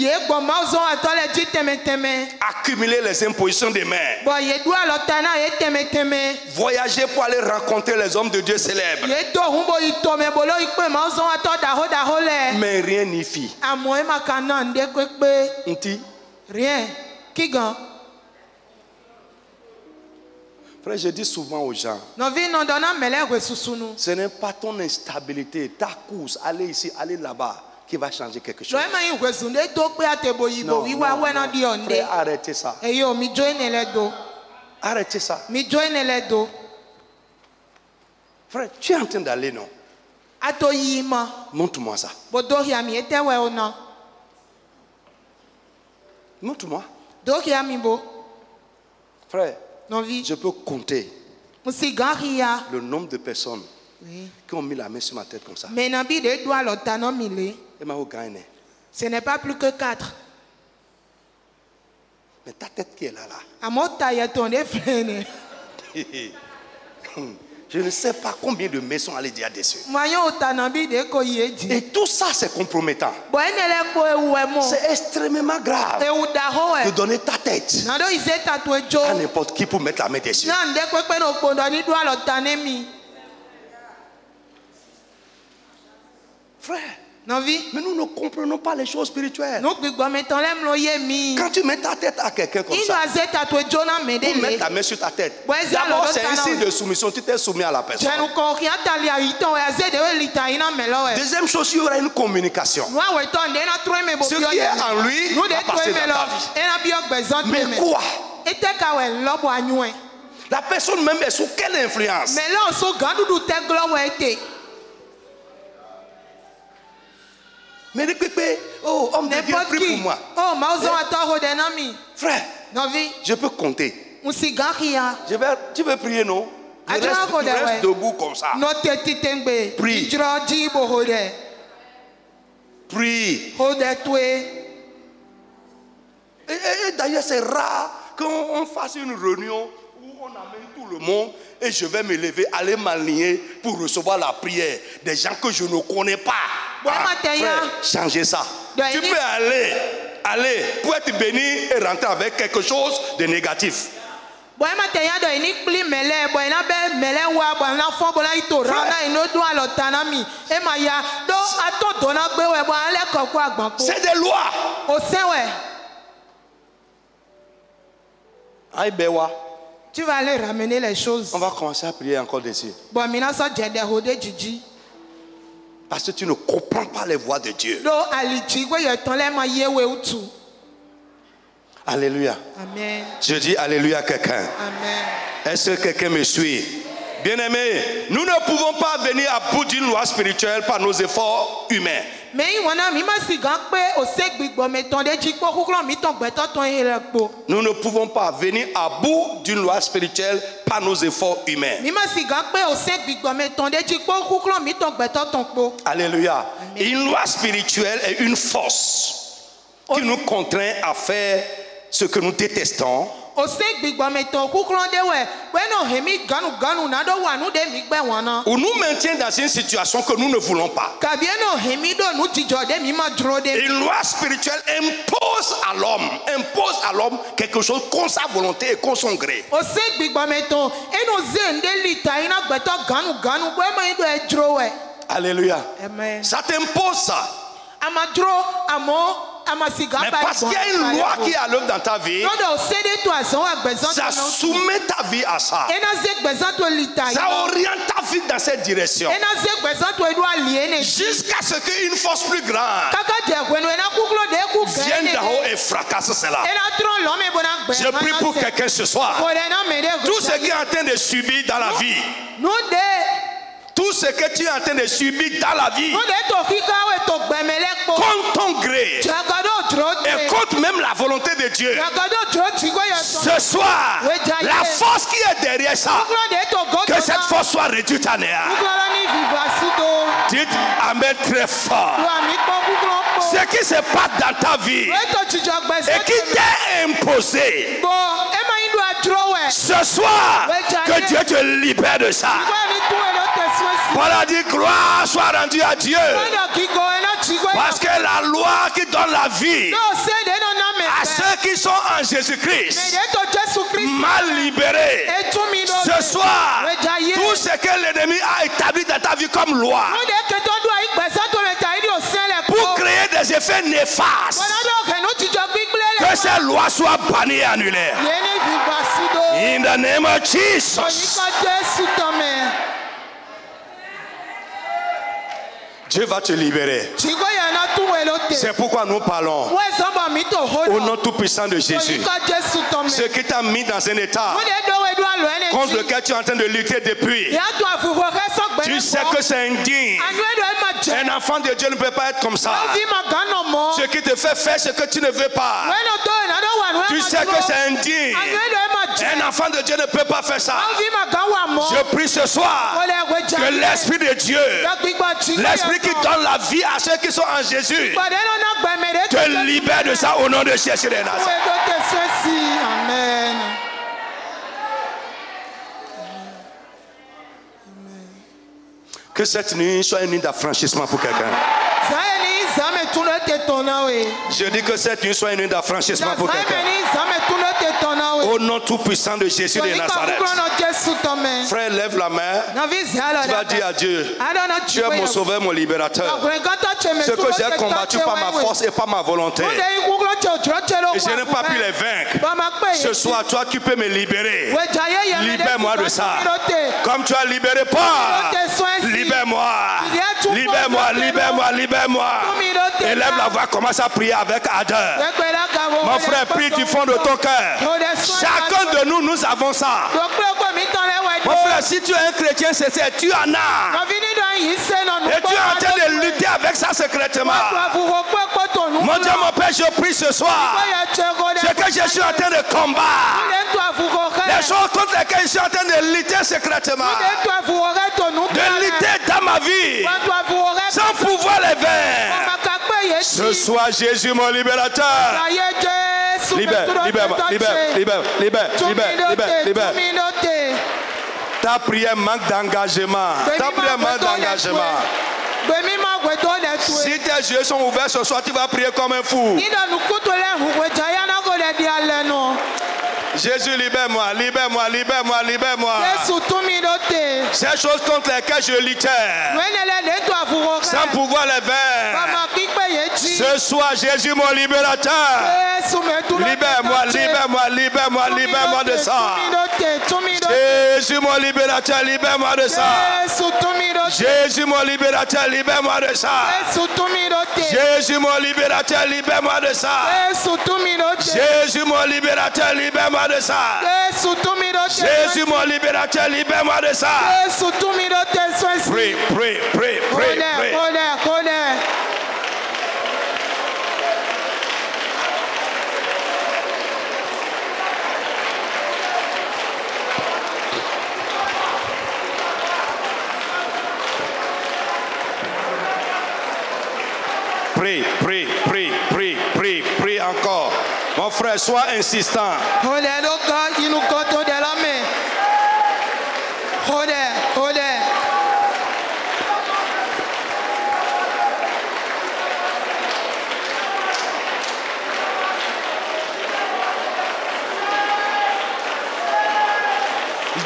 Accumuler les impositions des mains. Voyager pour aller rencontrer les hommes de Dieu célèbres. Mais rien n'y fit. Rien. Frère, je dis souvent aux gens, ce n'est pas ton instabilité, ta course, aller ici, aller là-bas, qui va changer quelque chose. Non, frère, arrêtez ça. Arrêtez ça. Frère, tu es en train d'aller, non? Montre-moi ça. Montre-moi. Frère, je peux compter le nombre de personnes qui ont mis la main sur ma tête comme ça. Et ce n'est pas plus que 4. Mais ta tête qui est là, je ne sais pas combien de mains sont allées déjà dessus. Et tout ça, c'est compromettant. C'est extrêmement grave de donner ta tête à n'importe qui pour mettre la main dessus. Frère, mais nous ne comprenons pas les choses spirituelles. Quand tu mets ta tête à quelqu'un comme ça, pour mettre ta main sur ta tête, d'abord c'est un signe de soumission, tu t'es soumis à la personne. Deuxième chose, il y aura une communication. Ce qui est en lui va passer dans ta vie. Mais quoi? La personne même est sous quelle influence? Mais oh, homme de Dieu, prie pour moi. Frère, je peux compter. Tu veux prier, non? Je reste debout comme ça. Prie. Prie. Et d'ailleurs, c'est rare qu'on fasse une réunion où on amène tout le monde et je vais me lever, aller m'aligner pour recevoir la prière des gens que je ne connais pas. Frère, changez ça. Tu peux aller pour être béni et rentrer avec quelque chose de négatif. Frère, c'est des lois. Aïe, Bewa. Tu vas aller ramener les choses. On va commencer à prier encore dessus. Parce que tu ne comprends pas les voies de Dieu. Alléluia. Amen. Je dis alléluia à quelqu'un. Amen. Est-ce que quelqu'un me suit? Bien-aimés, nous ne pouvons pas venir à bout d'une loi spirituelle par nos efforts humains. Nous ne pouvons pas venir à bout d'une loi spirituelle par nos efforts humains. Alléluia. Une loi spirituelle est une force qui nous contraint à faire ce que nous détestons. Ou nous maintient dans une situation que nous ne voulons pas. Une loi spirituelle impose à l'homme quelque chose contre sa volonté et contre son gré. Alléluia. Amen. Ça t'impose ça. Mais parce qu'il y a une loi qui est à l'œuvre dans ta vie, ça soumet ta vie à ça. Ça oriente ta vie dans cette direction. Jusqu'à ce qu'une force plus grande vienne d'en haut et fracasse cela. Je prie pour quelqu'un ce soir. Tout ce qui est en train de subir dans la vie, tout ce que tu es en train de subir dans la vie, contre ton gré et contre même la volonté de Dieu, ce soir, la force qui est derrière ça, que cette force soit réduite à néant. Dites Amen très fort. Ce qui se passe dans ta vie et qui t'est imposé, ce soir, que Dieu te libère de ça. Paul a dit gloire soit rendue à Dieu. Parce que la loi qui donne la vie à ceux qui sont en Jésus-Christ m'a libéré. Ce soir, tout ce que l'ennemi a établi dans ta vie comme loi pour créer des effets néfastes, que ces lois soient bannies et annulées. In the name of Jesus. Dieu va te libérer. C'est pourquoi nous parlons au nom tout-puissant de Jésus. Ce qui t'a mis dans un état contre lequel tu es en train de lutter depuis, tu sais que c'est indigne. Un enfant de Dieu ne peut pas être comme ça. Ce qui te fait faire ce que tu ne veux pas, tu sais que c'est indigne. Un enfant de Dieu ne peut pas faire ça. Je prie ce soir que l'Esprit de Dieu, l'Esprit qui donne la vie à ceux qui sont en Jésus, te libère de ça au nom de Jésus de Nazareth. Amen. Que cette nuit soit une nuit d'affranchissement pour quelqu'un. Je dis que cette nuit soit une nuit d'affranchissement pour quelqu'un. Au nom tout puissant de Jésus de Nazareth. Frère, lève la main. Tu vas dire à Dieu, tu es mon sauveur, mon libérateur. Ce que j'ai combattu par ma force et par ma volonté, et je n'ai pas pu les vaincre. Ce soir, toi qui peux me libérer, libère-moi de ça. Comme tu as libéré Paul, libère-moi, libère-moi, libère-moi, libère-moi. Élève la voix, commence à prier avec ardeur. Mon frère, prie du fond de ton cœur. Chacun de nous, nous avons ça. Mon frère, si tu es un chrétien sincère, tu en as. Et tu es en train de lutter avec ça secrètement. Mon Dieu, mon Père, je prie ce soir. Ce que je suis en train de combattre, les choses contre lesquelles je suis en train de lutter secrètement, de lutter dans ma vie, sans pouvoir les vaincre. Ce soir, Jésus, mon libérateur. Libère, libère-moi, libère, libère, libère, libère, libère, libère. Ta prière manque d'engagement. Ta prière manque d'engagement. Si tes yeux sont ouverts ce soir, tu vas prier comme un fou. Jésus, libère-moi, libère-moi, libère-moi, libère-moi. Ces choses contre lesquelles je luttais, sans pouvoir les vaincre. Ce soir, Jésus, mon libérateur. Libère-moi, libère-moi, libère-moi, libère-moi de ça. Jésus, mon libérateur, libère-moi de ça. Jésus, mon libérateur, libère-moi de ça. Jésus, mon libérateur, libère-moi de ça. Jésus, mon libérateur, libère-moi de ça. Jésus, mon libérateur, libère-moi de ça. Prie, prie, prie, prie, prie. Prie, prie, prie, prie, prie, prie encore. Mon frère, sois insistant.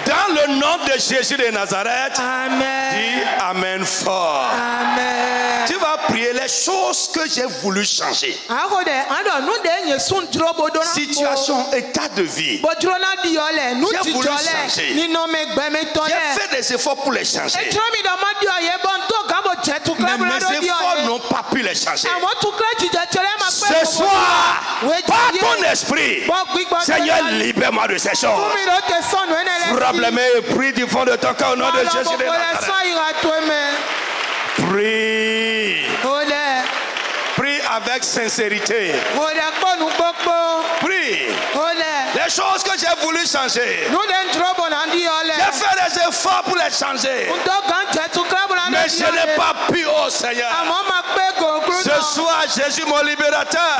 Dans le nom de Jésus de Nazareth, Amen. Dis Amen fort. Amen. Tu vas prier les choses que j'ai voulu changer. Situation, état de vie. J'ai voulu changer. J'ai fait des efforts pour les changer. Mais mes efforts n'ont pas pu les changer. Ce soir, par ton esprit, Seigneur, libère-moi de ces choses. Frappe les mains et prie du fond de ton cœur au nom de Jésus de Nazareth. Prie. Prie avec sincérité. Prie. Les choses que j'ai voulu changer, j'ai fait des efforts pour les changer, mais je n'ai pas pu, oh Seigneur. Ce soir, Jésus, mon libérateur,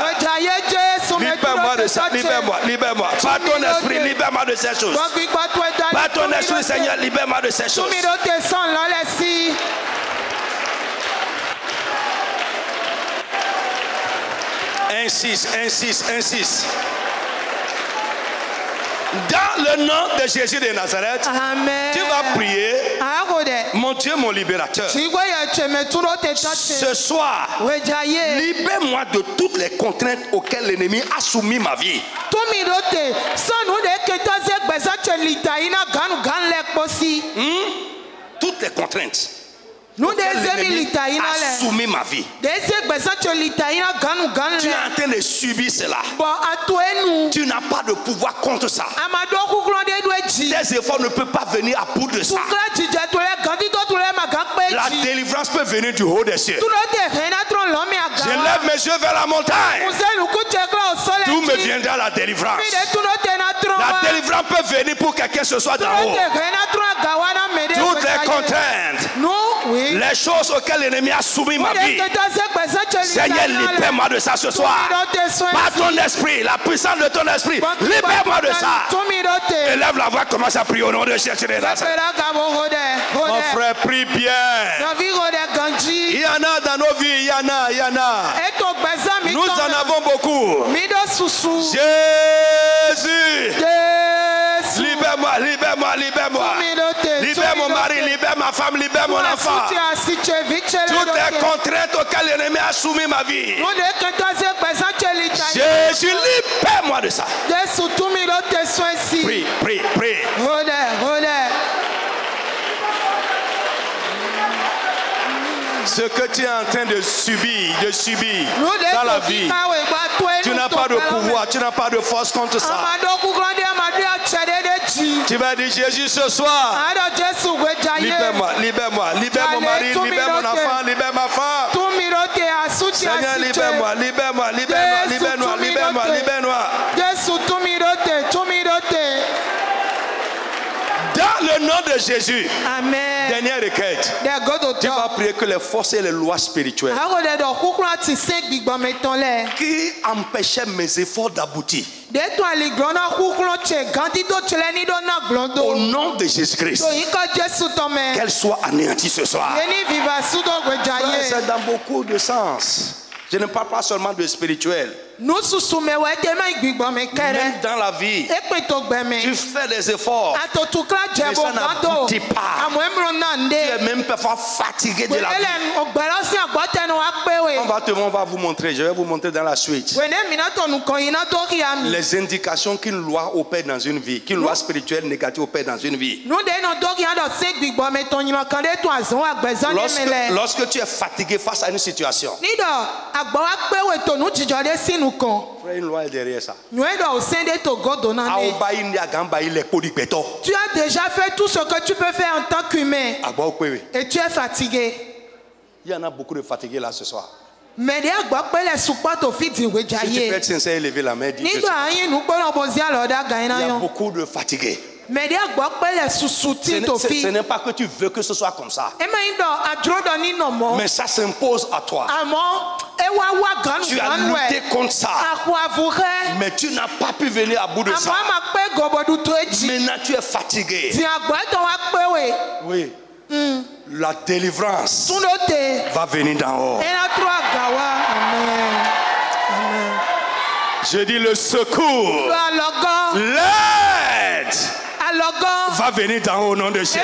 Libère-moi de ça. Libère-moi. Libère-moi. Par ton esprit, libère-moi de ces choses. Par ton esprit, Seigneur, libère-moi de ces choses. Insiste. Dans le nom de Jésus de Nazareth, tu vas prier. Mon Dieu, mon libérateur. Ce soir, libère-moi de toutes les contraintes auxquelles l'ennemi a soumis ma vie. Toutes les contraintes. L'ennemi a soumis ma vie. Tu es en train de subir cela. Tu n'as pas de pouvoir contre ça. Tes efforts ne peuvent pas venir à bout de ça. La délivrance peut venir du haut des cieux. Je lève mes yeux vers la montagne. D'où me viendra la délivrance? La délivrance peut venir pour quelqu'un ce soir d'en haut. Toutes les contraintes, les choses auxquelles l'ennemi a soumis ma vie, Seigneur, libère-moi de ça ce soir. Par ton esprit, la puissance de ton esprit, libère-moi de ça. Élève la voix, commence à prier au nom de Jésus. Mon frère, prie bien. Il y en a dans nos vies, il y en a. Nous en avons beaucoup. Jésus. Libère-moi. Libère mon mari, libère ma femme, libère mon enfant. Toutes les contraintes auxquelles l'ennemi a soumis ma vie. Jésus, libère-moi de ça. Prie. Ce que tu es en train de subir dans la vie, tu n'as pas de pouvoir, tu n'as pas de force contre ça. Tu vas dire Jésus ce soir, libère-moi, libère mon mari, libère mon enfant, libère ma femme. Seigneur, libère-moi. Dans le nom de Jésus. Amen. Dernière requête. Tu vas prier que les forces et les lois spirituelles qui empêchaient mes efforts d'aboutir, au nom de Jésus-Christ, qu'elles soient anéanties ce soir. C'est dans beaucoup de sens. Je ne parle pas seulement de spirituel. Même dans la vie, tu fais des efforts, mais ça n'aboutit pas. Tu es même parfois fatigué de la vie. On va vous montrer, je vais vous montrer dans la suite les indications qu'une loi opère dans une vie, qu'une loi spirituelle négative opère dans une vie. Lorsque tu es fatigué face à une situation, une loi est derrière ça. Tu as déjà fait tout ce que tu peux faire en tant qu'humain. Et tu es fatigué. Il y en a beaucoup de fatigués là ce soir. Mais si tu peux être sincère et lever la main, dis que il y a beaucoup de fatigués. Ce n'est pas que tu veux que ce soit comme ça, mais ça s'impose à toi. Tu as lutté contre ça, mais tu n'as pas pu venir à bout de ça. Maintenant tu es fatigué. Oui. La délivrance va venir d'en haut. Je dis le secours, l'aide va venir d'en haut au nom de Jésus.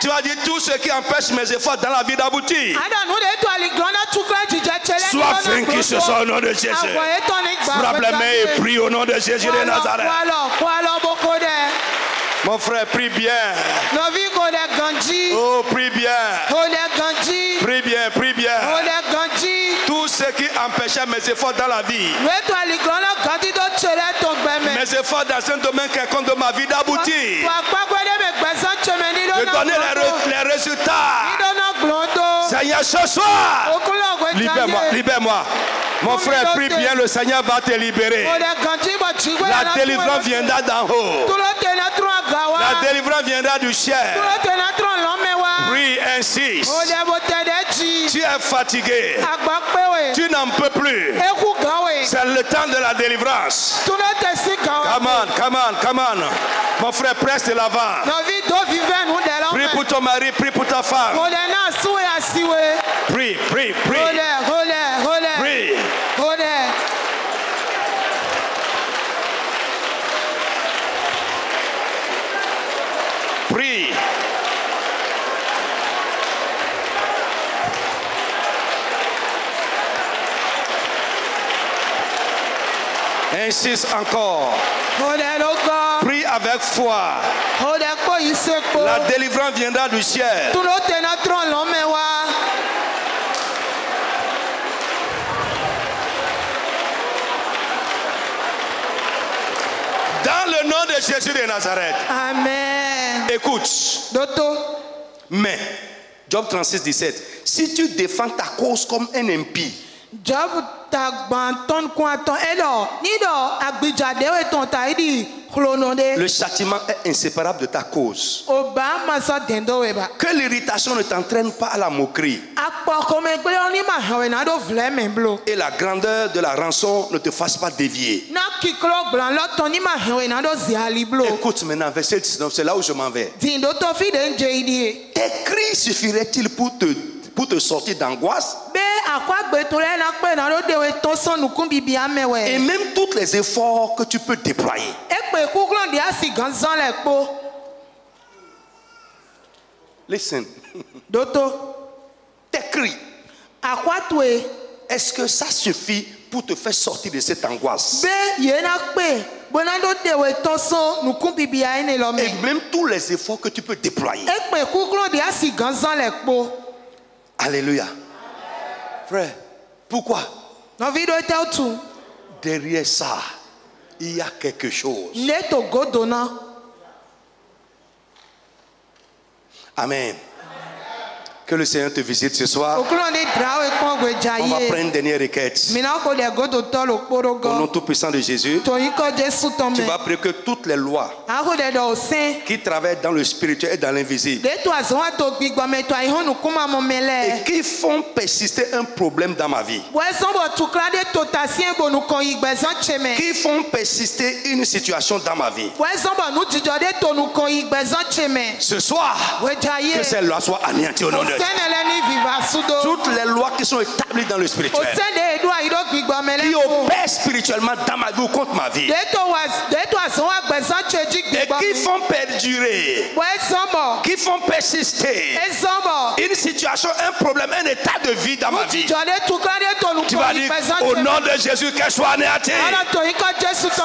Tu vas dire tout ce qui empêche mes efforts dans la vie d'aboutir soit vaincu ce soir au nom de Jésus. Frappe les mains et prie au nom de Jésus de Nazareth. Mon frère, prie bien. Oh, prie bien. Prie bien. Tout ce qui empêchait mes efforts dans la vie, mes efforts dans un domaine quelconque de ma vie d'aboutir, de donner les résultats. Seigneur, ce soir, libère-moi. Mon frère, prie bien, le Seigneur va te libérer. La délivrance viendra d'en haut. La délivrance viendra du ciel. Prie, insiste. Tu es fatigué. Tu n'en peux plus. C'est le temps de la délivrance. Come on, come on, come on. Mon frère, presse de l'avant. Prie pour ton mari, prie pour ta femme. Prie, prie, prie. Prie. Prie. Insiste encore. Prie avec foi. La délivrance viendra du ciel. Dans le nom de Jésus de Nazareth. Amen. Écoute. Mais, Job 36, 17. Si tu défends ta cause comme un impie, le châtiment est inséparable de ta cause. Que l'irritation ne t'entraîne pas à la moquerie. Et la grandeur de la rançon ne te fasse pas dévier. Écoute maintenant, verset 19, c'est là où je m'en vais. Tes cris suffiraient-ils pour te sortir d'angoisse? Et même tous les efforts que tu peux déployer. Listen. Tes cris. Est-ce que ça suffit pour te faire sortir de cette angoisse? Et même tous les efforts que tu peux déployer. Alléluia. Frère, pourquoi? Derrière ça, il y a quelque chose. Amen. Que le Seigneur te visite ce soir. On va prendre une dernière requête. Au nom tout puissant de Jésus, tu vas prier que toutes les lois qui travaillent dans le spirituel et dans l'invisible et qui font persister un problème dans ma vie, qui font persister une situation dans ma vie, ce soir, que ces lois soient anéanties au nom de Dieu. Toutes les lois qui sont établies dans le spirituel, qui opèrent spirituellement dans ma vie ou contre ma vie, et qui font perdurer, qui font persister une situation, un problème, un état de vie dans ma vie, tu vas dire au nom de Jésus qu'elle soit anéantie.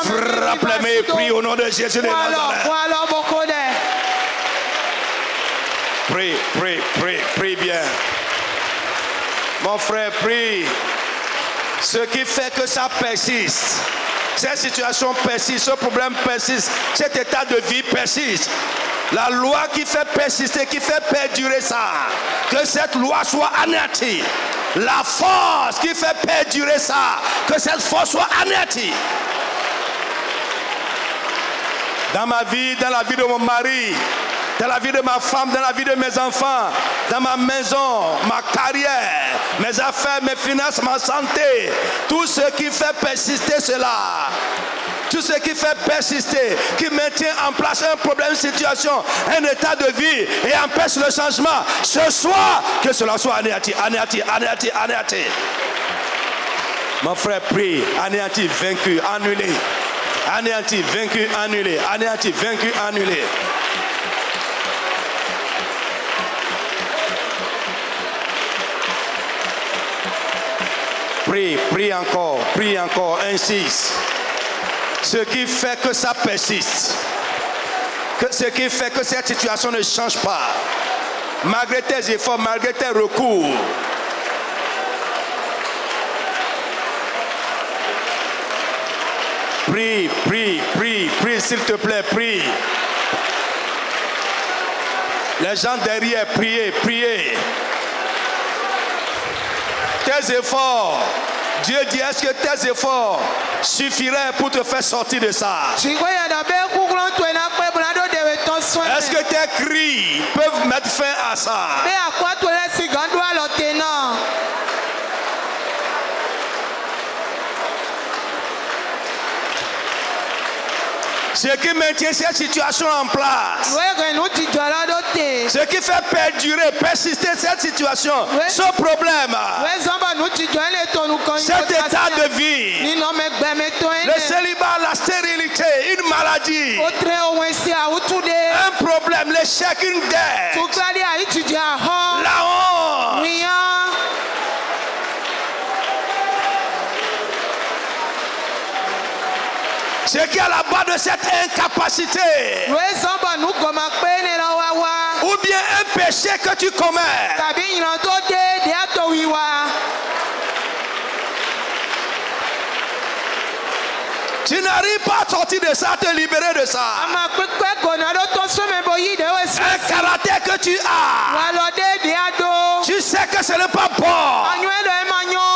Frappe-les mains et prie au nom de Jésus de Nazareth. Prie, prie, prie, prie bien. Mon frère, prie. Ce qui fait que ça persiste, cette situation persiste, ce problème persiste, cet état de vie persiste. La loi qui fait persister, qui fait perdurer ça, que cette loi soit anéantie. La force qui fait perdurer ça, que cette force soit anéantie. Dans ma vie, dans la vie de mon mari, dans la vie de ma femme, dans la vie de mes enfants, dans ma maison, ma carrière, mes affaires, mes finances, ma santé, tout ce qui fait persister cela, tout ce qui fait persister, qui maintient en place un problème, une situation, un état de vie et empêche le changement, ce soir, que cela soit anéanti, anéanti, anéanti, anéanti. Mon frère, prie, anéanti, vaincu, annulé. Anéanti, vaincu, annulé. Anéanti, vaincu, annulé. Prie, prie encore, insiste. Ce qui fait que ça persiste, ce qui fait que cette situation ne change pas, malgré tes efforts, malgré tes recours. Prie, prie, prie, prie, s'il te plaît, prie. Les gens derrière, priez, priez. Tes efforts Dieu dit, est-ce que tes efforts suffiraient pour te faire sortir de ça? Est-ce que tes cris peuvent mettre fin à ça? Ce qui maintient cette situation en place, ce qui fait perdurer, persister cette situation, ce problème, cet état de vie, le célibat, la stérilité, une maladie, un problème, l'échec, une dette, la honte. Ce qui est à la base de cette incapacité, ou bien un péché que tu commets, tu n'arrives pas à sortir de ça, à te libérer de ça. Un caractère que tu as, tu sais que ce n'est pas bon,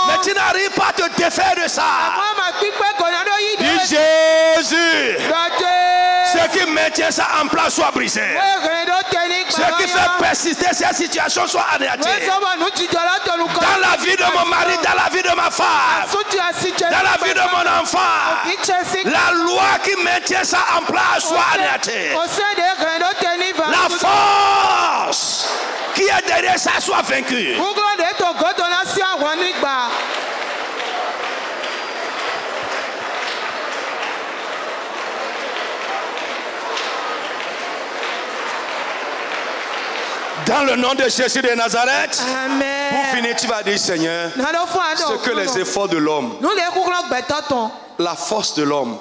mais tu n'arrives pas à te défaire de ça. Dis Jésus, ce qui maintient ça en place soit brisé. Ce qui fait persister cette situation soit anéanti. Dans la vie de mon mari, dans la vie de ma femme, dans la vie de mon enfant, la loi qui maintient ça en place soit anéantie. La force qui est derrière ça soit vaincue. Dans le nom de Jésus de Nazareth. Amen. Pour finir, tu vas dire, Seigneur, ce que les efforts de l'homme, la force de l'homme,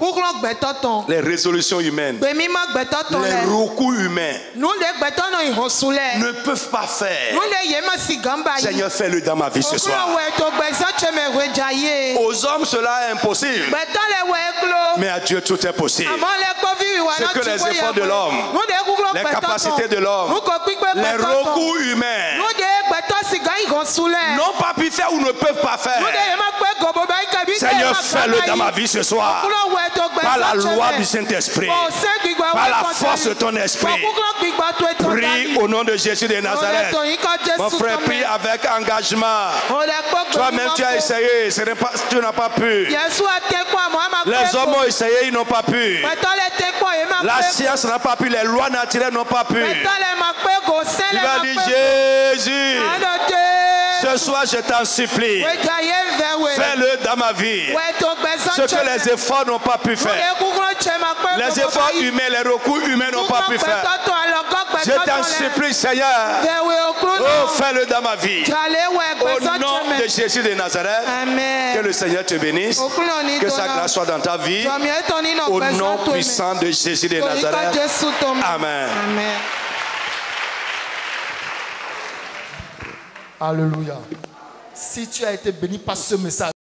les résolutions humaines, les recours humains ne peuvent pas faire. Seigneur, fais-le dans ma vie ce soir. Aux hommes, cela est impossible. Mais à Dieu, tout est possible. Ce que les efforts de l'homme, les capacités de l'homme, les recours humains n'ont pas pu faire ou ne peuvent pas faire. Seigneur, fais-le dans ma vie ce soir. Par la loi du Saint-Esprit, par la force de ton esprit. Prie au nom de Jésus de Nazareth. Mon frère, prie avec engagement. Toi-même, tu as essayé, tu n'as pas pu. Les hommes ont essayé, ils n'ont pas pu. La science n'a pas pu, les lois naturelles n'ont pas pu. Il va dire, Jésus, ce soir je t'en supplie, fais-le dans ma vie. Ce que les efforts n'ont pas pu faire, les efforts humains, les recours humains n'ont pas pu faire. Je t'en supplie, Seigneur, oh, fais-le dans ma vie. Au nom de Jésus de Nazareth, que le Seigneur te bénisse, que sa grâce soit dans ta vie. Au nom puissant de Jésus de Nazareth. Amen. Alléluia. Si tu as été béni par ce message,